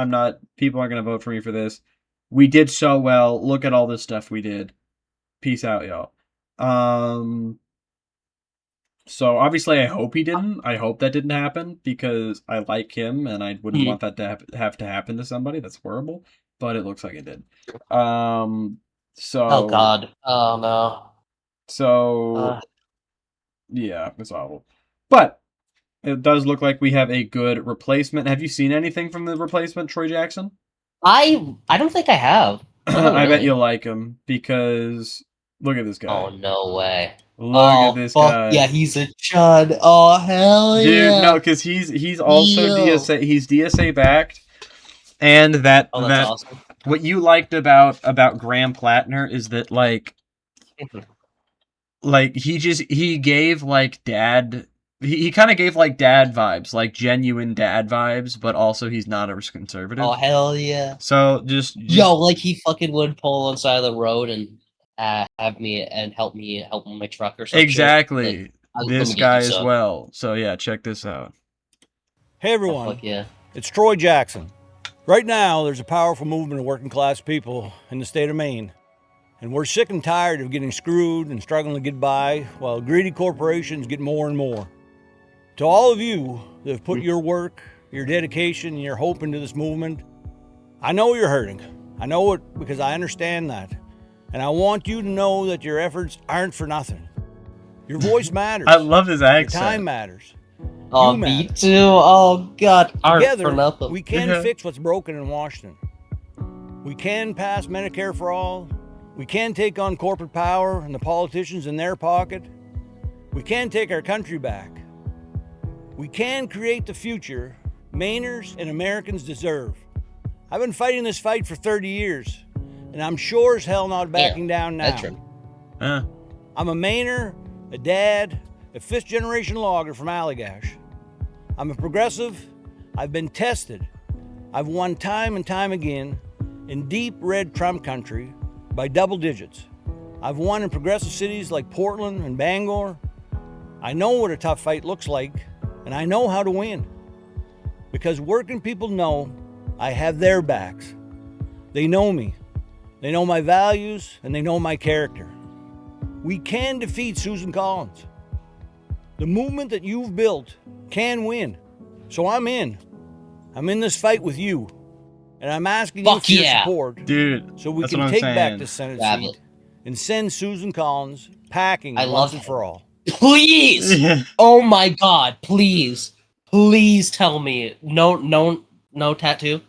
people aren't gonna vote for me for this. We did so well. Look at all this stuff we did. Peace out, y'all. So obviously I hope he didn't. I hope that didn't happen because I like him and I wouldn't want that to have to happen to somebody. That's horrible. But it looks like it did. So Oh God. Oh no. So yeah, it's awful. But it does look like we have a good replacement. Have you seen anything from the replacement, Troy Jackson? I don't think I have. Oh, I bet really? you'll like him because look at this guy. Oh no way. Look at this guy. Yeah, he's a chud. Oh hell Dude, yeah. no, because he's also DSA. He's DSA backed, and that's awesome. What you liked about Graham Plattner is that like he gave like dad. He kind of gave like dad vibes, like genuine dad vibes, but also he's not a conservative. Oh hell yeah. So just Yo, like he fucking would pull on the side of the road and have me and help me my truck or something. Exactly. Like, this guy as well. So yeah, check this out. Hey everyone. Oh, fuck yeah. It's Troy Jackson. Right now, there's a powerful movement of working class people in the state of Maine. And we're sick and tired of getting screwed and struggling to get by while greedy corporations get more and more. To all of you that have put your work, your dedication, and your hope into this movement, I know you're hurting. I know it because I understand that. And I want you to know that your efforts aren't for nothing. Your voice matters. I love his accent. Your time matters. Oh, me too. Oh God, aren't Together, for nothing. we can fix what's broken in Washington. We can pass Medicare for all. We can take on corporate power and the politicians in their pocket. We can take our country back. We can create the future Mainers and Americans deserve. I've been fighting this fight for 30 years, and I'm sure as hell not backing down now. That's true. I'm a Mainer, a dad, a fifth-generation logger from Allagash. I'm a progressive. I've been tested. I've won time and time again in deep red Trump country by double digits. I've won in progressive cities like Portland and Bangor. I know what a tough fight looks like, and I know how to win. Because working people know I have their backs. They know me. They know my values, and they know my character. We can defeat Susan Collins. The movement that you've built can win. So I'm in. I'm in this fight with you. And I'm asking you for your support. Dude, so we that's can what I'm take saying. back the Senate seat and send Susan Collins packing once and for all. Please! Oh my God, please. Please tell me. No tattoo?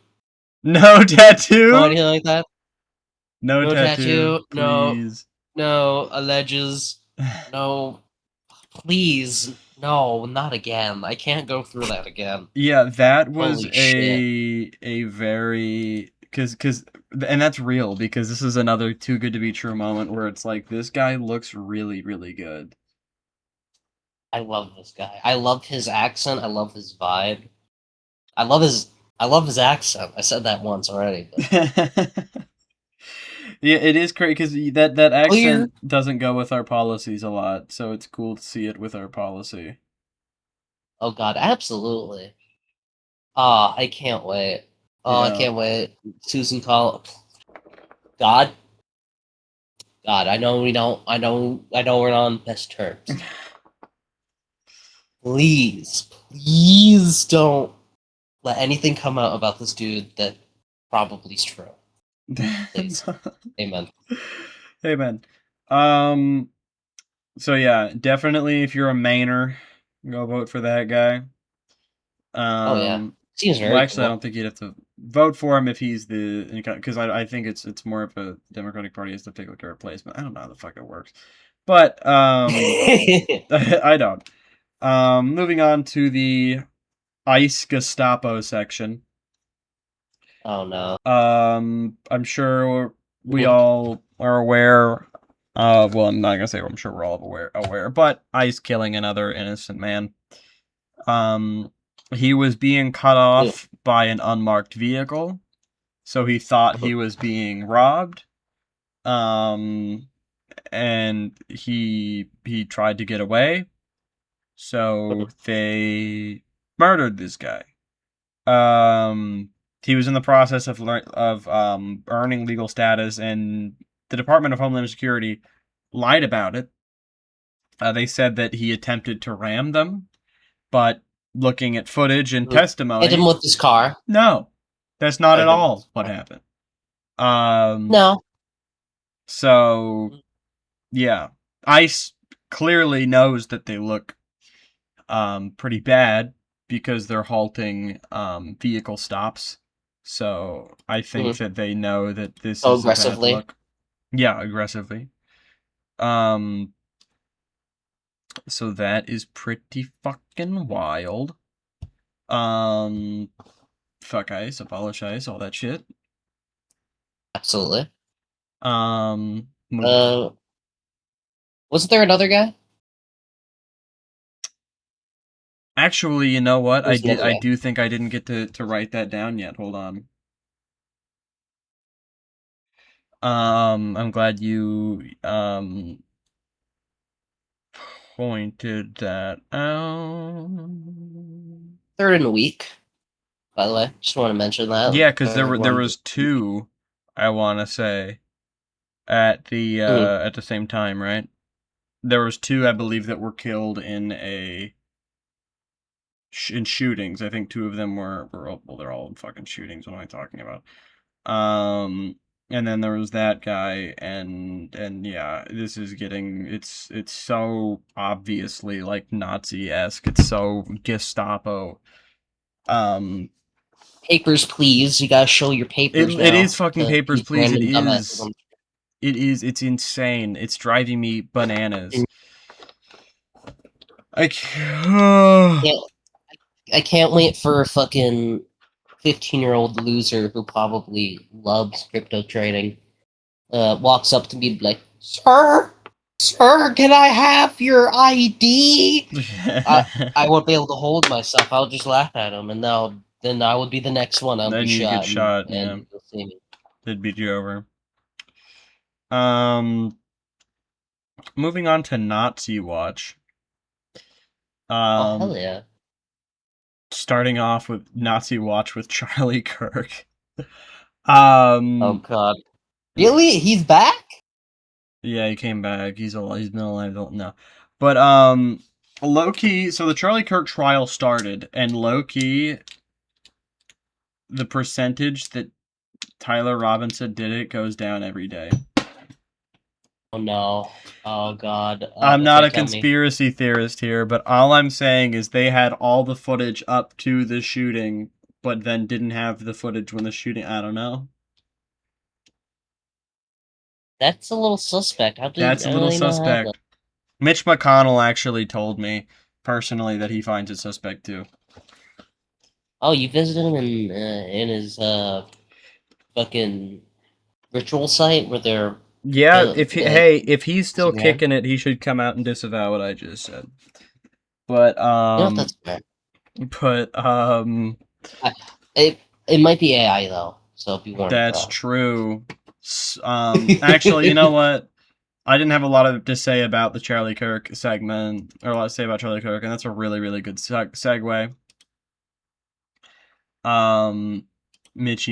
No tattoo? No anything like that? No tattoo. Please. No alleges. No. Please. No, not again. I can't go through that again. Yeah, that was Holy a very and that's real because this is another too good to be true moment where it's like this guy looks really, really good. I love this guy. I love his accent. I love his vibe. I love his accent. I said that once already. But... Yeah, it is crazy because that accent doesn't go with our policies a lot, so it's cool to see it with our policy. Oh God, absolutely. I can't wait. Oh, yeah. I can't wait. Susan Collins. God, God, I know we don't. I know we're not on best terms. Please don't let anything come out about this dude that probably is true. Please. Amen. Amen. So yeah, definitely if you're a Mainer, go vote for that guy. Oh yeah, seems very well, actually, I cool. don't think you'd have to vote for him if he's the, because I think it's more of a Democratic Party has to pick like a replacement. I don't know how the fuck it works, but I don't. Moving on to the ICE Gestapo section. Oh no. I'm sure we all are aware of. Well, I'm not gonna say I'm sure we're all aware, but ICE killing another innocent man. He was being cut off by an unmarked vehicle, so he thought he was being robbed. And he tried to get away, so they murdered this guy. He was in the process of earning legal status, and the Department of Homeland Security lied about it. They said that he attempted to ram them, but looking at footage and testimony, hit him with his car. No, that's not at all what happened. No. So, yeah, ICE clearly knows that they look pretty bad because they're halting vehicle stops. So I think that they know that this is aggressively. A bad look. Yeah, aggressively. So that is pretty fucking wild. Fuck ICE, abolish ICE, all that shit. Absolutely. Wasn't there another guy? Actually, you know what? I do think I didn't get to write that down yet. Hold on. I'm glad you pointed that out. Third in a week, by the way. Just want to mention that. Yeah, because there was two, I want to say, at the same time, right? There was two, I believe, that were killed in in shootings. I think two of them were well, they're all fucking shootings. What am I talking about? And then there was that guy, and yeah, this is getting it's so obviously like Nazi-esque. It's so Gestapo. Papers, please. You gotta show your papers. It is fucking papers, please. It is. It is. It's insane. It's driving me bananas. I can't wait for a fucking 15-year-old loser who probably loves crypto trading walks up to me and be like, Sir, can I have your ID? I won't be able to hold myself. I'll just laugh at him, and then I would be the next one. I'll then be you shot. get shot, and yeah. you'll see me. They'd beat you over. Moving on to Nazi Watch. Oh, hell yeah. Starting off with Nazi Watch with Charlie Kirk. Oh god. Really? He's back? Yeah, he came back. He's been alive now. But low-key, so the Charlie Kirk trial started, and low-key, the percentage that Tyler Robinson did it goes down every day. Oh no. Oh god. I'm not a conspiracy theorist here, but all I'm saying is they had all the footage up to the shooting, but then didn't have the footage when the shooting. I don't know. That's a little suspect. That's a little suspect. Mitch McConnell actually told me personally that he finds it suspect too. Oh, you visited him in his fucking ritual site where they're. Yeah, if he's still kicking it, he should come out and disavow what I just said. But that's fair. But it might be AI though, so be warned. That's true. Actually, you know what? I didn't have a lot to say about the Charlie Kirk segment, or a lot to say about Charlie Kirk, and that's a really, really good segue. Mitch.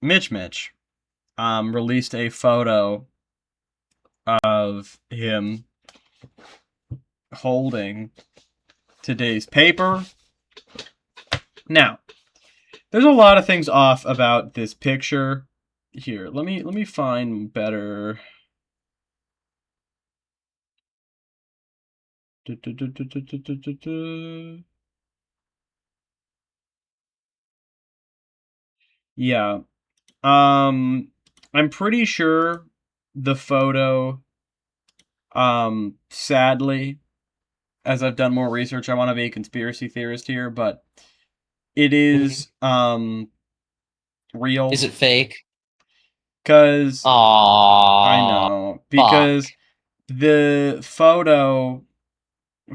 Mitch. Mitch. released a photo of him holding today's paper. Now, there's a lot of things off about this picture. Here, let me find better. Yeah. I'm pretty sure the photo, sadly, as I've done more research, I want to be a conspiracy theorist here, but it is, real. Is it fake? Because I Aww. know. Because the photo,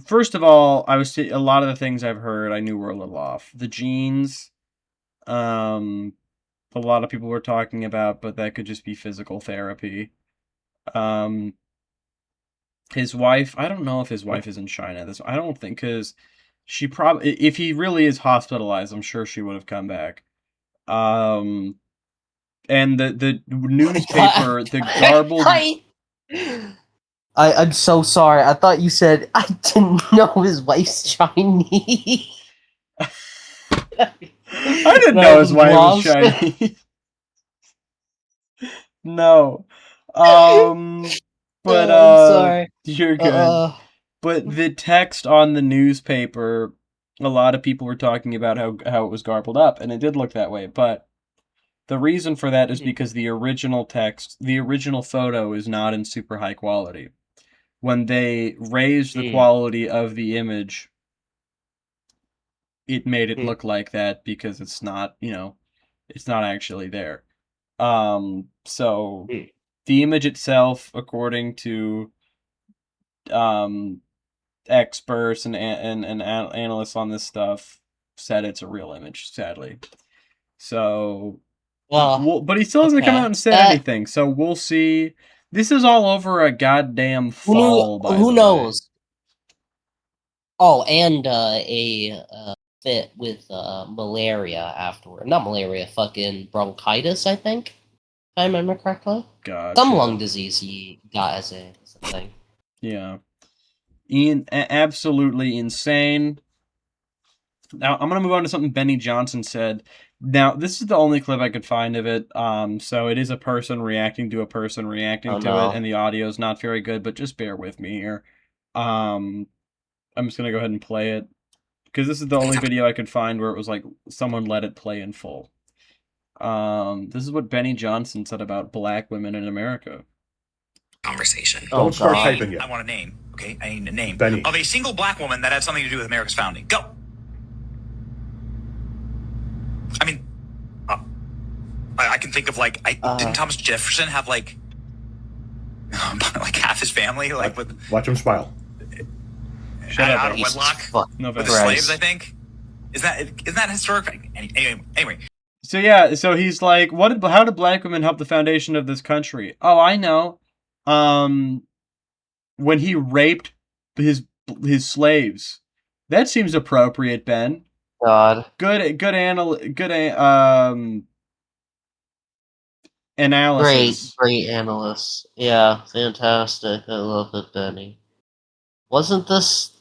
first of all, a lot of the things I've heard I knew were a little off. The jeans, a lot of people were talking about, but that could just be physical therapy. His wife, I don't know if his wife is in China. I don't think, because she probably, if he really is hospitalized, I'm sure she would have come back. And the newspaper, the garbled. I'm so sorry. I thought you said I didn't know his wife's Chinese. I didn't know his wife was Chinese. No. But I'm sorry. You're good. But the text on the newspaper, a lot of people were talking about how it was garbled up, and it did look that way, but the reason for that is because the original text, the original photo is not in super high quality. When they raised the quality of the image, it made it look like that because it's not, it's not actually there. So the image itself, according to experts and analysts on this stuff, said it's a real image, sadly. So, but he still hasn't come out and said anything. So we'll see. This is all over a goddamn fall. Who knows? Oh, and a fit with malaria afterward. Not malaria, fucking bronchitis, I think. If I remember correctly. God. Some lung disease he got as a thing. Yeah. Absolutely insane. Now, I'm going to move on to something Benny Johnson said. Now, this is the only clip I could find of it. So it is a person reacting to a person reacting to it, and the audio is not very good, but just bear with me here. I'm just going to go ahead and play it, because this is the only video I could find where it was like someone let it play in full. This is what Benny Johnson said about black women in America. Conversation. Don't start typing yet. I want a name, okay? I need a name Benny. of a single black woman that had something to do with America's founding. Go. I mean, I can think of didn't Thomas Jefferson have like half his family with? Watch him smile. Out of wedlock with slaves, I think. Isn't that historic? Anyway. So yeah, so he's like, how did black women help the foundation of this country? Oh, I know. When he raped his slaves. That seems appropriate, Ben. God. Good analysis. Great analyst. Yeah, fantastic. I love it, Benny. Wasn't this?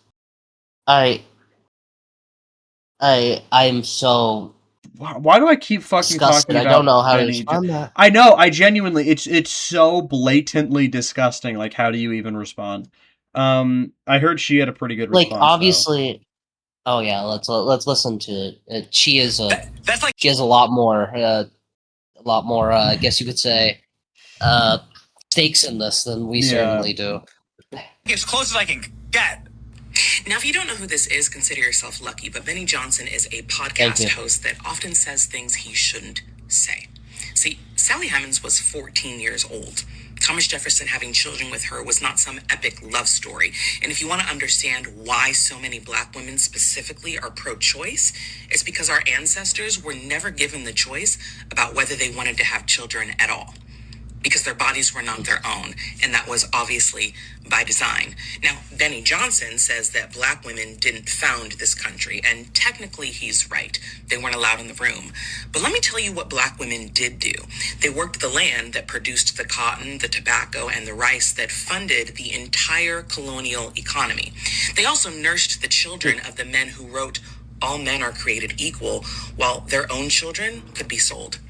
I'm so. Why do I keep fucking disgusted. talking about? I don't know how Benny to respond that. I know. I genuinely, it's so blatantly disgusting. Like, how do you even respond? I heard she had a pretty good response. Like, obviously. Though. Oh yeah, let's listen to it. She is she has a lot more. I guess you could say, stakes in this than we certainly do. As close as I can get. Now, if you don't know who this is, consider yourself lucky, but Benny Johnson is a podcast host that often says things he shouldn't say. See, Sally Hemings was 14 years old. Thomas Jefferson having children with her was not some epic love story. And if you want to understand why so many black women specifically are pro-choice, it's because our ancestors were never given the choice about whether they wanted to have children at all. because their bodies were not their own, and that was obviously by design. Now, Benny Johnson says that black women didn't found this country, and technically he's right. They weren't allowed in the room. But let me tell you what black women did do. They worked the land that produced the cotton, the tobacco, and the rice that funded the entire colonial economy. They also nursed the children of the men who wrote, "All men are created equal," while their own children could be sold.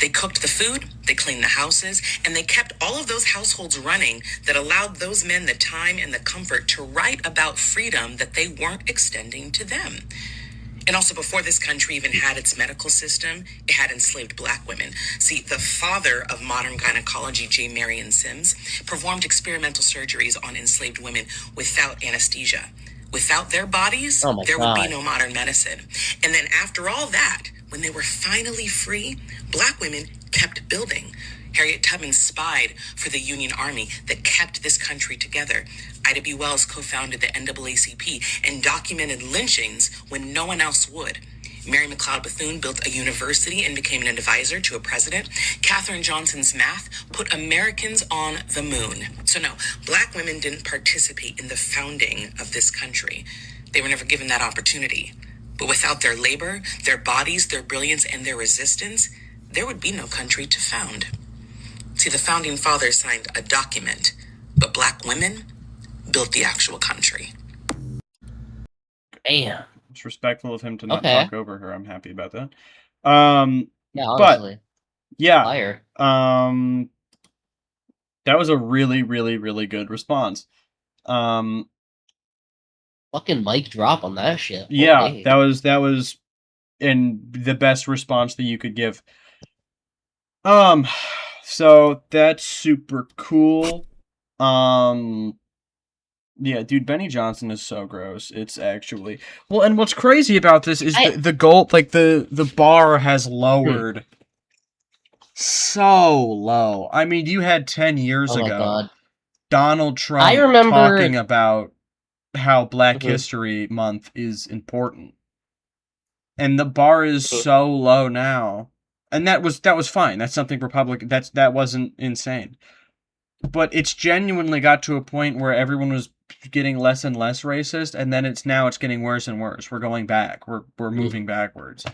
They cooked the food, they cleaned the houses, and they kept all of those households running that allowed those men the time and the comfort to write about freedom that they weren't extending to them. And also, before this country even had its medical system, it had enslaved black women. See, the father of modern gynecology, J. Marion Sims, performed experimental surgeries on enslaved women without anesthesia. Without their bodies, there would be no modern medicine. And then after all that, when they were finally free, black women kept building. Harriet Tubman spied for the Union Army that kept this country together. Ida B. Wells co-founded the NAACP and documented lynchings when no one else would. Mary McLeod Bethune built a university and became an advisor to a president. Katherine Johnson's math put Americans on the moon. So no, black women didn't participate in the founding of this country. They were never given that opportunity. But without their labor, their bodies, their brilliance, and their resistance, there would be no country to found. See, the founding fathers signed a document, but black women built the actual country. Damn. It's respectful of him to not Okay. talk over her. I'm happy about that. Yeah, honestly. But yeah, Fire. that was a really, really, really good response. Fucking mic drop on that shit. Yeah, Holy. that was in the best response that you could give. So that's super cool. Yeah, dude, Benny Johnson is so gross. It's actually well, and what's crazy about this is the goal, like the bar has lowered so low. I mean, you had 10 years Oh my ago God. Donald Trump I remember talking about how Black History Month is important, and the bar is so low now, and that was fine. That's something that wasn't insane, but it's genuinely got to a point where everyone was getting less and less racist, and then it's getting worse and worse. We're going back. We're moving backwards,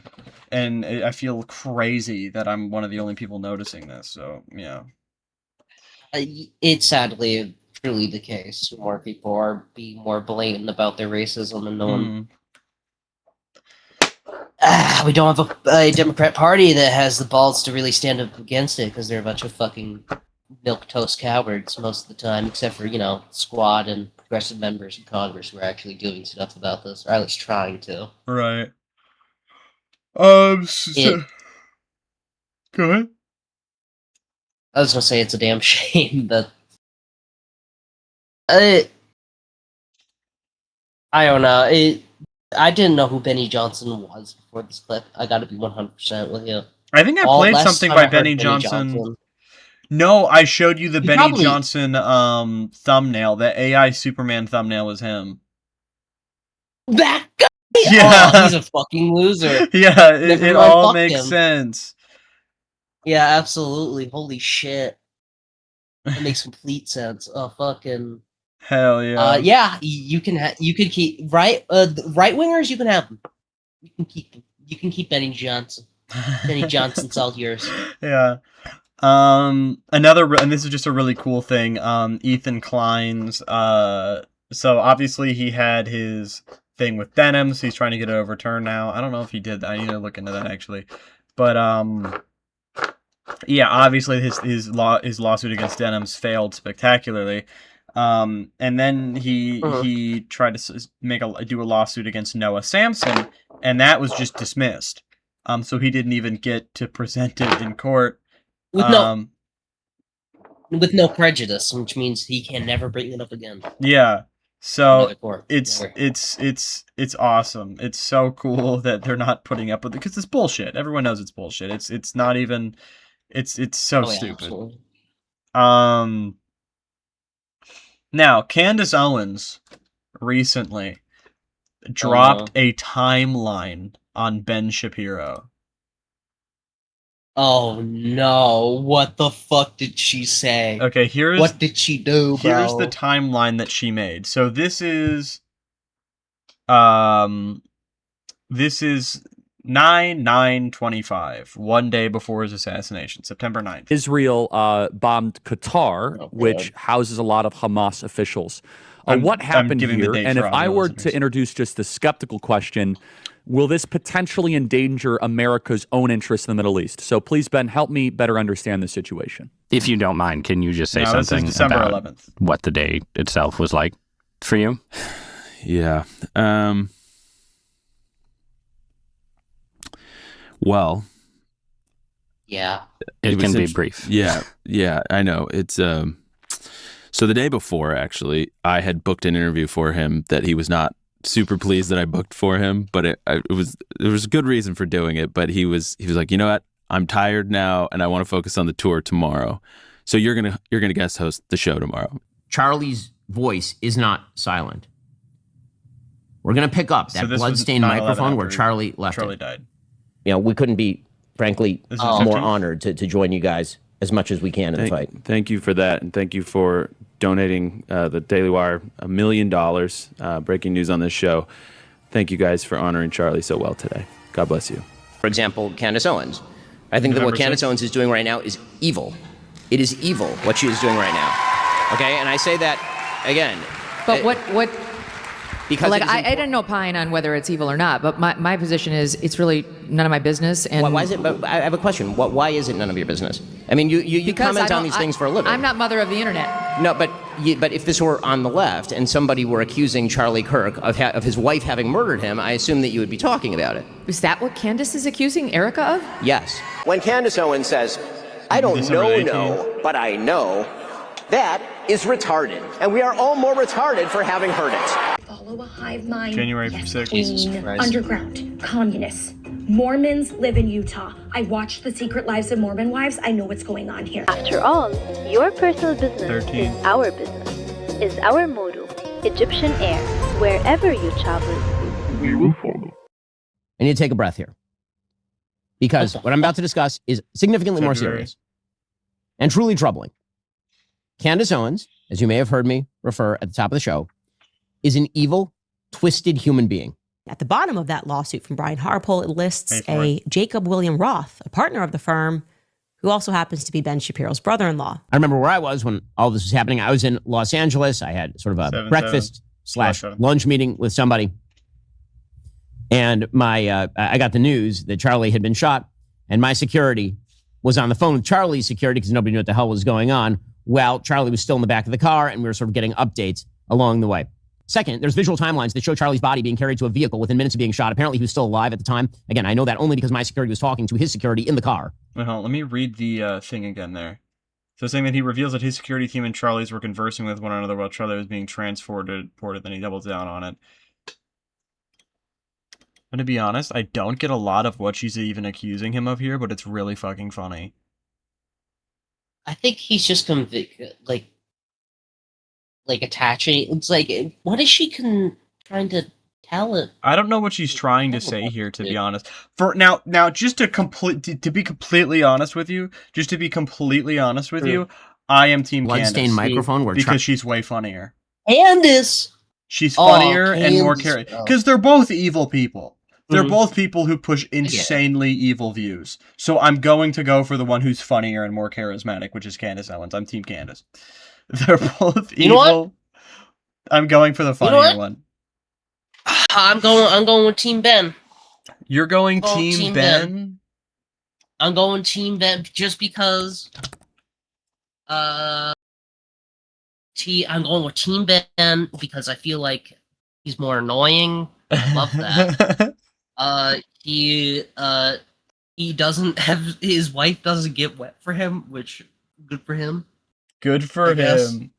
and I feel crazy that I'm one of the only people noticing this. So yeah, it's sadly truly the case. More people are being more blatant about their racism, and no one. We don't have a Democrat Party that has the balls to really stand up against it because they're a bunch of fucking milquetoast cowards most of the time, except for Squad and progressive members of Congress who are actually doing stuff about this, or at least trying to. Right. Go ahead. I was gonna say it's a damn shame, but I don't know. I didn't know who Benny Johnson was before this clip. I gotta be 100% with you. I think I played something by Benny Johnson. No, I showed you the Benny Johnson thumbnail. The AI Superman thumbnail was him. That guy? Yeah. Oh, he's a fucking loser. Yeah, it all makes sense. Yeah, absolutely. Holy shit. That makes complete sense. Oh, fucking... Hell yeah. Yeah, you can keep... Right wingers, you can have them. You can keep them. You can keep Benny Johnson. Benny Johnson's all yours. Yeah. And this is just a really cool thing. Ethan Klein's, so obviously he had his thing with denim, so he's trying to get it overturned now. I don't know if he did. I need to look into that actually. But, yeah, obviously his lawsuit against denims failed spectacularly. And then he tried to do a lawsuit against Noah Samson, and that was just dismissed. So he didn't even get to present it in court. With no prejudice, which means he can never bring it up again. Yeah. So it's awesome. It's so cool that they're not putting up with it because it's bullshit. Everyone knows it's bullshit. It's not even. It's so stupid. Absolutely. Now Candace Owens recently dropped a timeline on Ben Shapiro. Oh no! What the fuck did she say? Okay, what did she do, bro? Here's the timeline that she made. So this is 9/9/25, one day before his assassination, September 9th. Israel bombed Qatar, which houses a lot of Hamas officials. What happened here? And if I were to introduce just the skeptical question, will this potentially endanger America's own interests in the Middle East? So please, Ben, help me better understand the situation. If you don't mind, can you just say something December about 11th. what the day itself was like for you? Yeah. Well. Yeah. It can be brief. Yeah, I know. It's so the day before, actually, I had booked an interview for him that he was not super pleased that I booked for him, but there was a good reason for doing it. But he was like, you know what? I'm tired now, and I want to focus on the tour tomorrow. So you're gonna guest host the show tomorrow. Charlie's voice is not silent. We're gonna pick up that bloodstained microphone where Charlie left Charlie it. died. You know, we couldn't be, frankly, This is more 15? honored to join you guys as much as we can in the fight. Thank you for that, and thank you for donating the Daily Wire $1 million. Breaking news on this show. Thank you guys for honoring Charlie so well today. God bless you. For example, Candace Owens. I think that what November Candace 6th. Owens is doing right now is evil. It is evil what she is doing right now. Okay, and I say that again. But what? Because like it is I didn't opine on whether it's evil or not, but my position is it's really none of my business. And why is it? But I have a question. Why is it none of your business? I mean, you Because comment I on don't- these things for a living. I'm not mother of the internet. No, but if this were on the left and somebody were accusing Charlie Kirk of his wife having murdered him, I assume that you would be talking about it. Is that what Candace is accusing Erica of? Yes. When Candace Owens says, "I don't December know, but I know," that is retarded, and we are all more retarded for having heard it. Follow a hive mind. January yes, 6th. queen, Jesus Christ. underground, communists. Mormons live in Utah. I watched The Secret Lives of Mormon Wives. I know what's going on here. After all, your personal business 13. is our business, is our motto. Egyptian Air, wherever you travel, we will follow. I need to take a breath here. Because what I'm about to discuss is significantly more February. serious and truly troubling. Candace Owens, as you may have heard me refer at the top of the show, is an evil, twisted human being. At the bottom of that lawsuit from Brian Harpole, it lists Pay for a Jacob William Roth, a partner of the firm, who also happens to be Ben Shapiro's brother-in-law. I remember where I was when all this was happening. I was in Los Angeles. I had sort of a 7-7. breakfast / lunch meeting with somebody. And I got the news that Charlie had been shot, and my security was on the phone with Charlie's security because nobody knew what the hell was going on, while Charlie was still in the back of the car, and we were sort of getting updates along the way. Second, there's visual timelines that show Charlie's body being carried to a vehicle within minutes of being shot. Apparently, he was still alive at the time. Again, I know that only because my security was talking to his security in the car. Wait, hold on. Let me read the thing again there. So saying that he reveals that his security team and Charlie's were conversing with one another while Charlie was being transported, then he doubles down on it. And to be honest, I don't get a lot of what she's even accusing him of here, but it's really fucking funny. I think he's just like attaching. It's like, what is she trying to tell it? I don't know what she's trying to say here, to be honest. For now, just to be completely honest with you, I am Team Bloodstained Candace microphone where because she's way funnier. Candace. She's Oh, funnier and more Candace. caring because they're both evil people. They're Mhm. both people who push insanely evil views. So I'm going to go for the one who's funnier and more charismatic, which is Candace Owens. I'm Team Candace. They're both evil. You know what? I'm going for the You know funnier what? one. I'm going with Team Ben. You're going Oh, Team Team Ben? I'm going Team Ben just because. I'm going with Team Ben because I feel like he's more annoying. I love that. He doesn't have his wife doesn't get wet for him, which good for him. Good for I guess. him.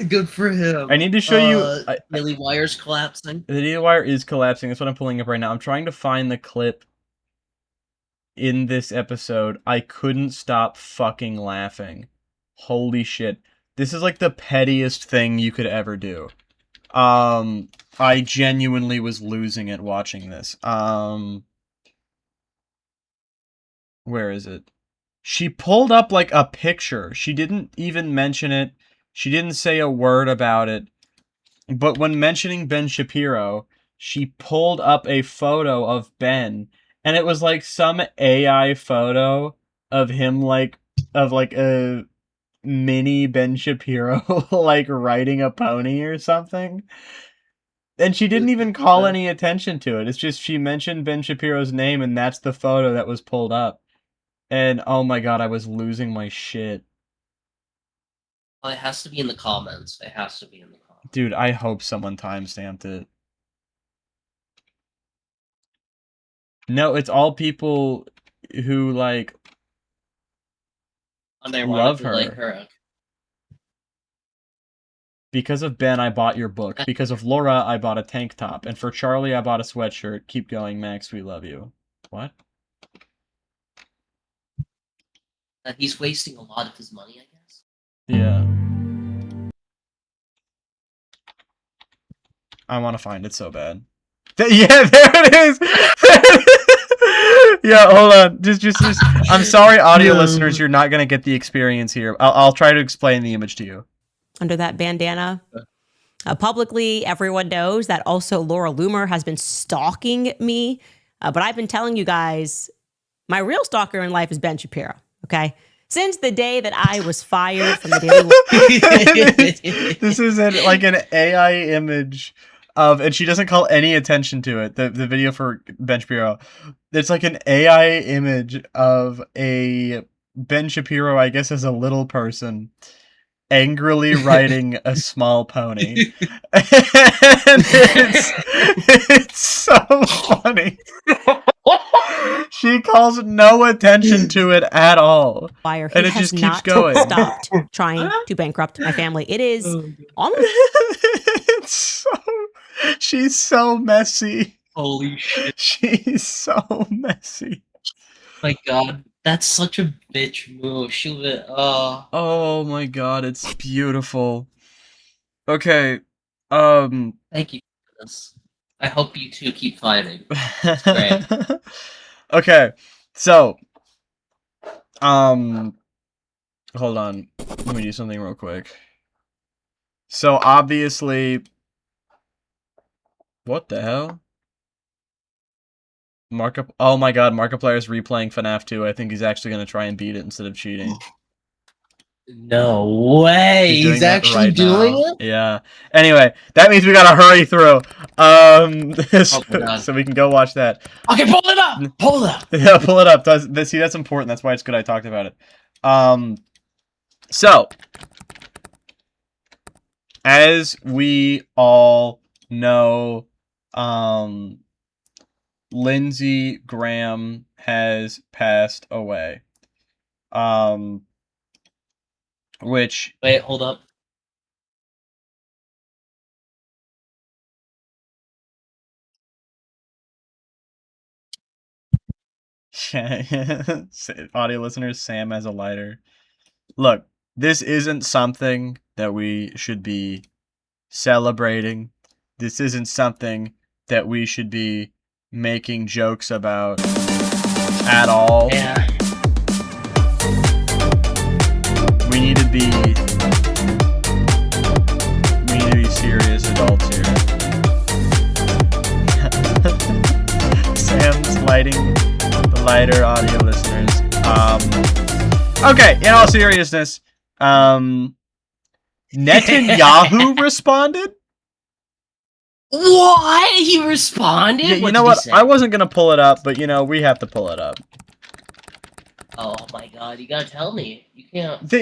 Good for him. I need to show you. Daily Wire's collapsing. The Daily Wire is collapsing. That's what I'm pulling up right now. I'm trying to find the clip in this episode. I couldn't stop fucking laughing. Holy shit. This is like the pettiest thing you could ever do. I genuinely was losing it watching this. One Where is it? She pulled up like a picture. She didn't even mention it. She didn't say a word about it. But when mentioning Ben Shapiro, she pulled up a photo of Ben, and it was like some AI photo of him, like a mini Ben Shapiro, like riding a pony or something. And she didn't even call any attention to it. It's just she mentioned Ben Shapiro's name, and that's the photo that was pulled up. And oh my god, I was losing my shit. Well, it has to be in the comments. It has to be in the comments. Dude, I hope someone timestamped it. No, it's all people who, like, love her. Like her. Because of Ben, I bought your book. Because of Laura, I bought a tank top. And for Charlie, I bought a sweatshirt. Keep going, Max. We love you. What? That he's wasting a lot of his money, I guess. Yeah. I want to find it so bad. Yeah, there it is! Yeah, hold on. Just. I'm sorry, audio listeners, you're not going to get the experience here. I'll try to explain the image to you. Under that bandana. Publicly, everyone knows that also Laura Loomer has been stalking me. But I've been telling you guys, my real stalker in life is Ben Shapiro. Okay? Since the day that I was fired from the Daily This is like an AI image of, and she doesn't call any attention to it. The video for Ben Shapiro, it's like an AI image of a Ben Shapiro, I guess, as a little person, angrily riding a small pony. And it's so funny. She calls no attention to it at all. Fire. And it just keeps going. Stopped trying to bankrupt my family. It is almost. It's so. She's so messy. Holy shit. She's so messy. My god, that's such a bitch move. She would. Oh my god, it's beautiful. Okay. Thank you for this. I hope you two keep fighting. It's great. Okay, so, hold on. Let me do something real quick. So, obviously, what the hell? Oh my god, Markiplier's replaying FNAF 2. I think he's actually going to try and beat it instead of cheating. No way! He's actually doing it? Yeah. Anyway, that means we gotta hurry through. So we can go watch that. Okay, pull it up! Pull it up! Yeah, pull it up. See, that's important. That's why it's good I talked about it. So, as we all know, Lindsey Graham has passed away. Which... Wait, hold up. Audio listeners, Sam has a lighter. Look, this isn't something that we should be celebrating. This isn't something that we should be making jokes about at all. Yeah. We need to be serious adults here. Sam's lighting the lighter, audio listeners. Okay, in all seriousness, Netanyahu responded? What? He responded? Yeah, you know what? I wasn't gonna pull it up, but we have to pull it up. Oh my god, you gotta tell me. You can't...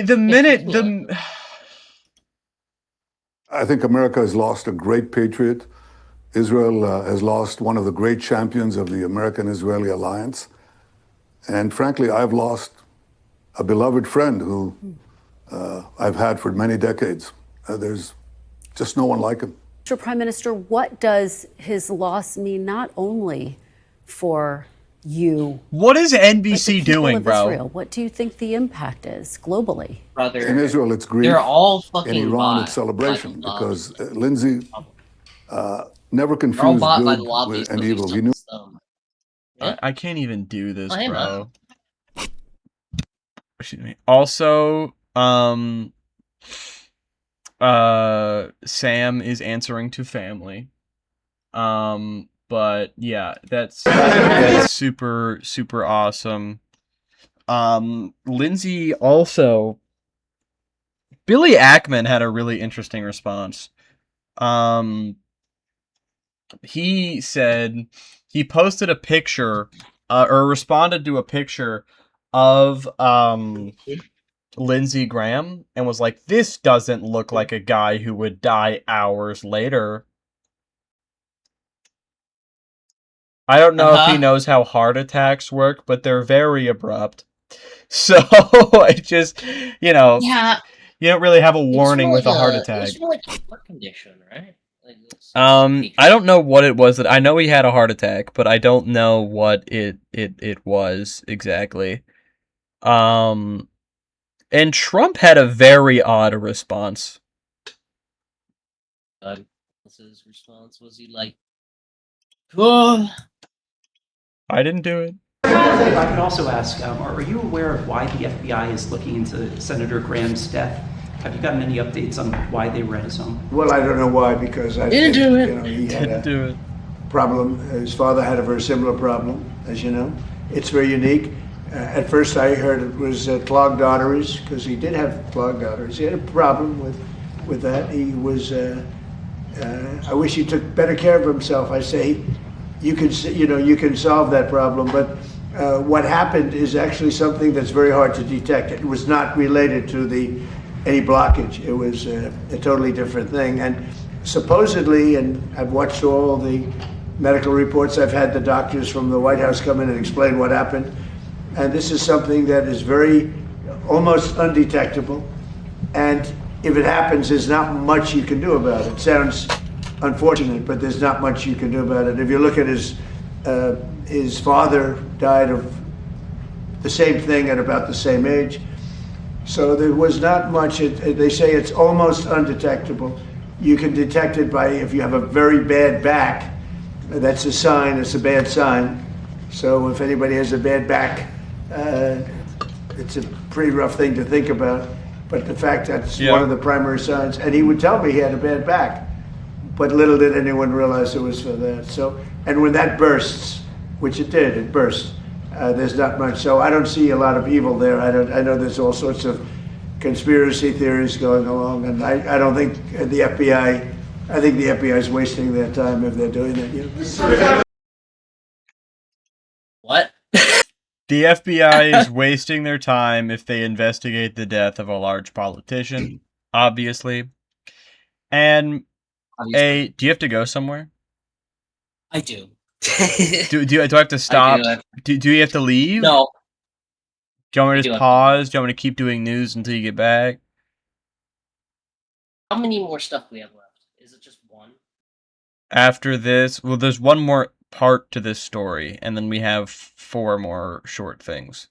I think America has lost a great patriot. Israel has lost one of the great champions of the American-Israeli alliance. And frankly, I've lost a beloved friend who I've had for many decades. There's just no one like him. Mr. Prime Minister, what does his loss mean not only for you? What is NBC doing, bro? Israel? What do you think the impact is globally? Brother, in Israel, it's grief. They're all fucking in Iran, it's celebration because Lindsey never confused good and evil. He knew. I can't even do this, bro. excuse me. Also, Sam is answering to family. But yeah, that's super, super awesome. Lindsey also, Billy Ackman had a really interesting response. He said he posted a picture, or responded to a picture of, Lindsey Graham and was like, this doesn't look like a guy who would die hours later. I don't know if he knows how heart attacks work, but they're very abrupt. So, it just, you know, Yeah. you don't really have a warning with a heart attack. It's more like a heart condition, right? I don't know what it was that I know he had a heart attack, but I don't know what it was exactly. And Trump had a very odd response. His response was he like, oh. I didn't do it. I could also ask, are you aware of why the FBI is looking into Senator Graham's death? Have you gotten any updates on why they were at his home? Well, I don't know why, because I didn't do it. You know, he had a problem. His father had a very similar problem, as you know. It's very unique. At first, I heard it was clogged arteries, because he did have clogged arteries. He had a problem with that. He was. I wish he took better care of himself. I say, you can solve that problem, but what happened is actually something that's very hard to detect. It was not related to any blockage. It was a totally different thing. And supposedly, and I've watched all the medical reports, I've had the doctors from the White House come in and explain what happened. And this is something that is almost undetectable. And if it happens, there's not much you can do about it. It sounds unfortunate, but there's not much you can do about it. If you look at his father died of the same thing at about the same age. So there was not much. They say it's almost undetectable. You can detect it by if you have a very bad back. That's a sign. It's a bad sign. So if anybody has a bad back, it's a pretty rough thing to think about. But the fact that's one of the primary signs. And he would tell me he had a bad back. But little did anyone realize it was for that. So, and when that bursts, which it did, it burst. There's not much. So I don't see a lot of evil there. I know there's all sorts of conspiracy theories going along, and I don't think the FBI. I think the FBI is wasting their time if they're doing that. You know? What? The FBI is wasting their time if they investigate the death of a large politician, obviously. And do you have to go somewhere? I do. do I have to stop? Do you have to leave? No. Do you want me to just pause? Do you want me to keep doing news until you get back? How many more stuff do we have left? Is it just one? After this, well, there's one more part to this story, and then we have 4 more short things.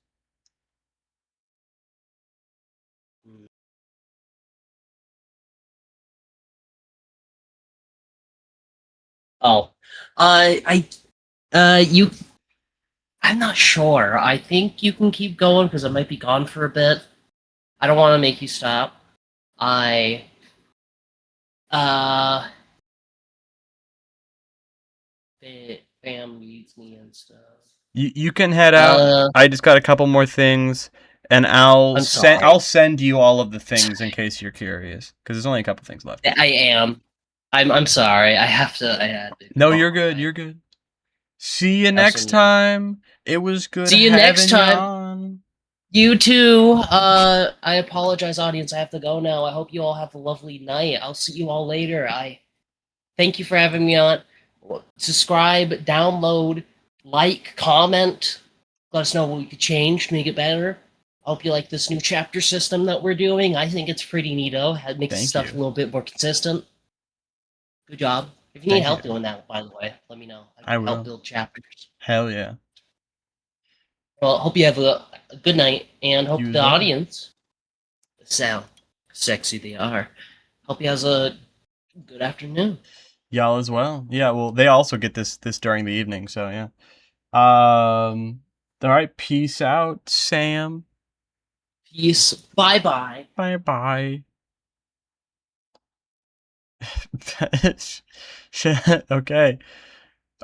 Oh, I'm not sure. I think you can keep going because I might be gone for a bit. I don't want to make you stop. Fam needs me and stuff. You can head out. I just got a couple more things, and I'll send you all of the things in case you're curious, because there's only a couple things left. I am. I'm sorry. I had to. No, you're good. You're good. See you next time. It was good. See you next time. On. You too. I apologize, audience. I have to go now. I hope you all have a lovely night. I'll see you all later. I thank you for having me on. Subscribe, download, like, comment. Let us know what we could change to make it better. I hope you like this new chapter system that we're doing. I think it's pretty neato. It makes stuff a little bit more consistent. Good job. If you need help doing that, by the way, let me know. I will help build chapters. Hell yeah. Well, hope you have a good night, and hope the audience, sound sexy they are, hope you has a good afternoon. Y'all as well. Yeah, well, they also get this during the evening, so yeah. All right, peace out, Sam. Peace. Bye-bye. Bye-bye. Okay.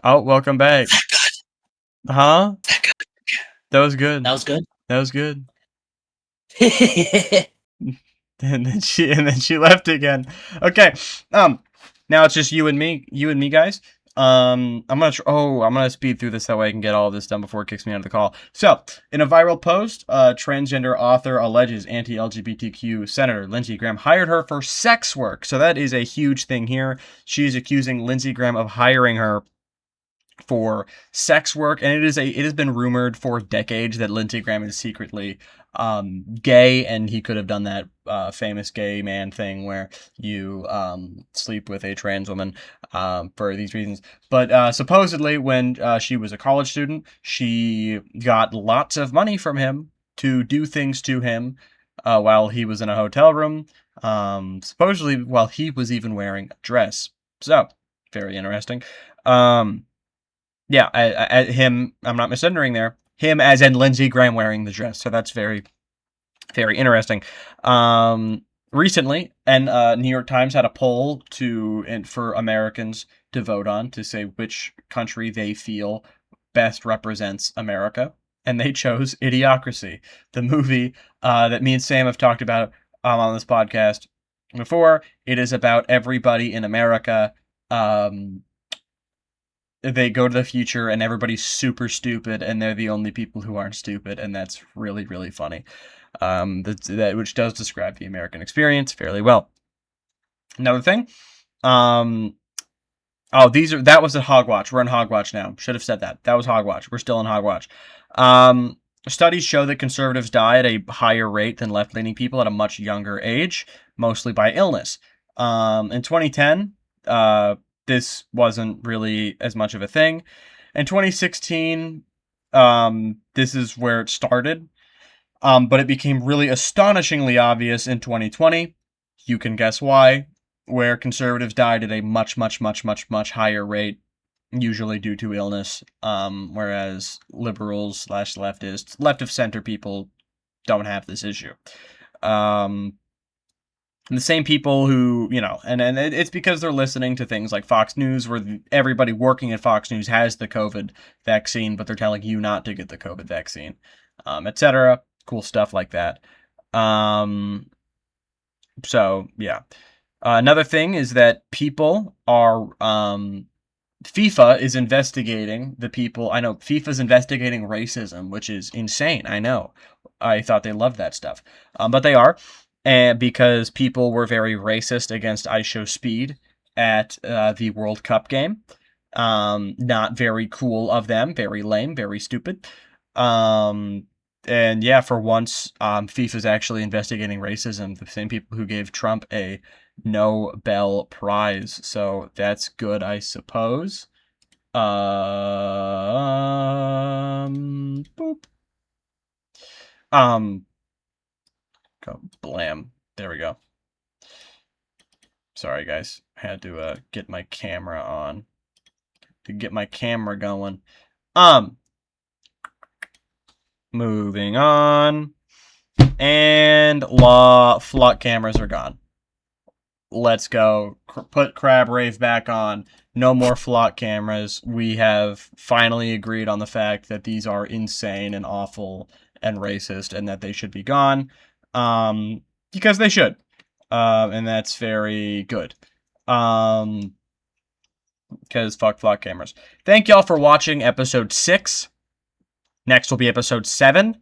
Oh, welcome back. Huh? That was good. That was good? That was good. and then she left again. Okay. Now it's just you and me, guys. I'm gonna speed through this that way I can get all of this done before it kicks me out of the call. So, in a viral post, transgender author alleges anti-LGBTQ Senator Lindsey Graham hired her for sex work. So that is a huge thing here. She's accusing Lindsey Graham of hiring her for sex work, and it has been rumored for decades that Lindsey Graham is secretly gay, and he could have done that famous gay man thing where you sleep with a trans woman for these reasons. But supposedly, when she was a college student, she got lots of money from him to do things to him while he was in a hotel room, supposedly while he was even wearing a dress. So, very interesting. Yeah, him, I'm not misgendering there. Him as in Lindsey Graham wearing the dress. So that's very, very interesting. Recently, and New York Times had a poll for Americans to vote on to say which country they feel best represents America. And they chose Idiocracy, the movie that me and Sam have talked about on this podcast before. It is about everybody in America. They go to the future and everybody's super stupid and they're the only people who aren't stupid, and that's really, really funny. Which does describe the American experience fairly well. Another thing, that was at Hogwatch. We're in Hogwatch now. Should have said that. That was Hogwatch. We're still in Hogwatch. Studies show that conservatives die at a higher rate than left-leaning people at a much younger age, mostly by illness. In 2010, this wasn't really as much of a thing. In 2016, this is where it started. But it became really astonishingly obvious in 2020. You can guess why, where conservatives died at a much, much, much, much, much higher rate, usually due to illness, whereas liberals / leftists, left of center people don't have this issue. And the same people who, and it's because they're listening to things like Fox News, where everybody working at Fox News has the COVID vaccine, but they're telling you not to get the COVID vaccine, etc. Cool stuff like that. So, yeah. Another thing is that people are, FIFA is investigating the people. I know FIFA's investigating racism, which is insane. I know. I thought they loved that stuff. But they are. And because people were very racist against Ice Show Speed at the World Cup game. Not very cool of them. Very lame. Very stupid. And yeah, for once, FIFA's actually investigating racism. The same people who gave Trump a Nobel Prize. So that's good, I suppose. Boop. Go blam. There we go. Sorry, guys. I had to get my camera on. To get my camera going. Moving on. And flock cameras are gone. Let's go. Put Crab Rave back on. No more flock cameras. We have finally agreed on the fact that these are insane and awful and racist and that they should be gone. Because they should. And that's very good. Because fuck flock cameras. Thank y'all for watching episode 6. Next will be episode 7.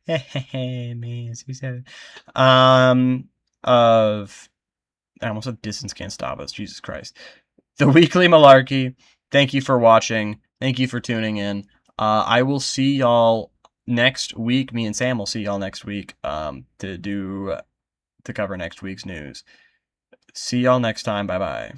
Man, 7. I almost said Distance Can't Stop Us. Jesus Christ. The Weekly Malarkey. Thank you for watching. Thank you for tuning in. I will see y'all next week. Me and Sam will see y'all next week to cover next week's news. See y'all next time. Bye-bye.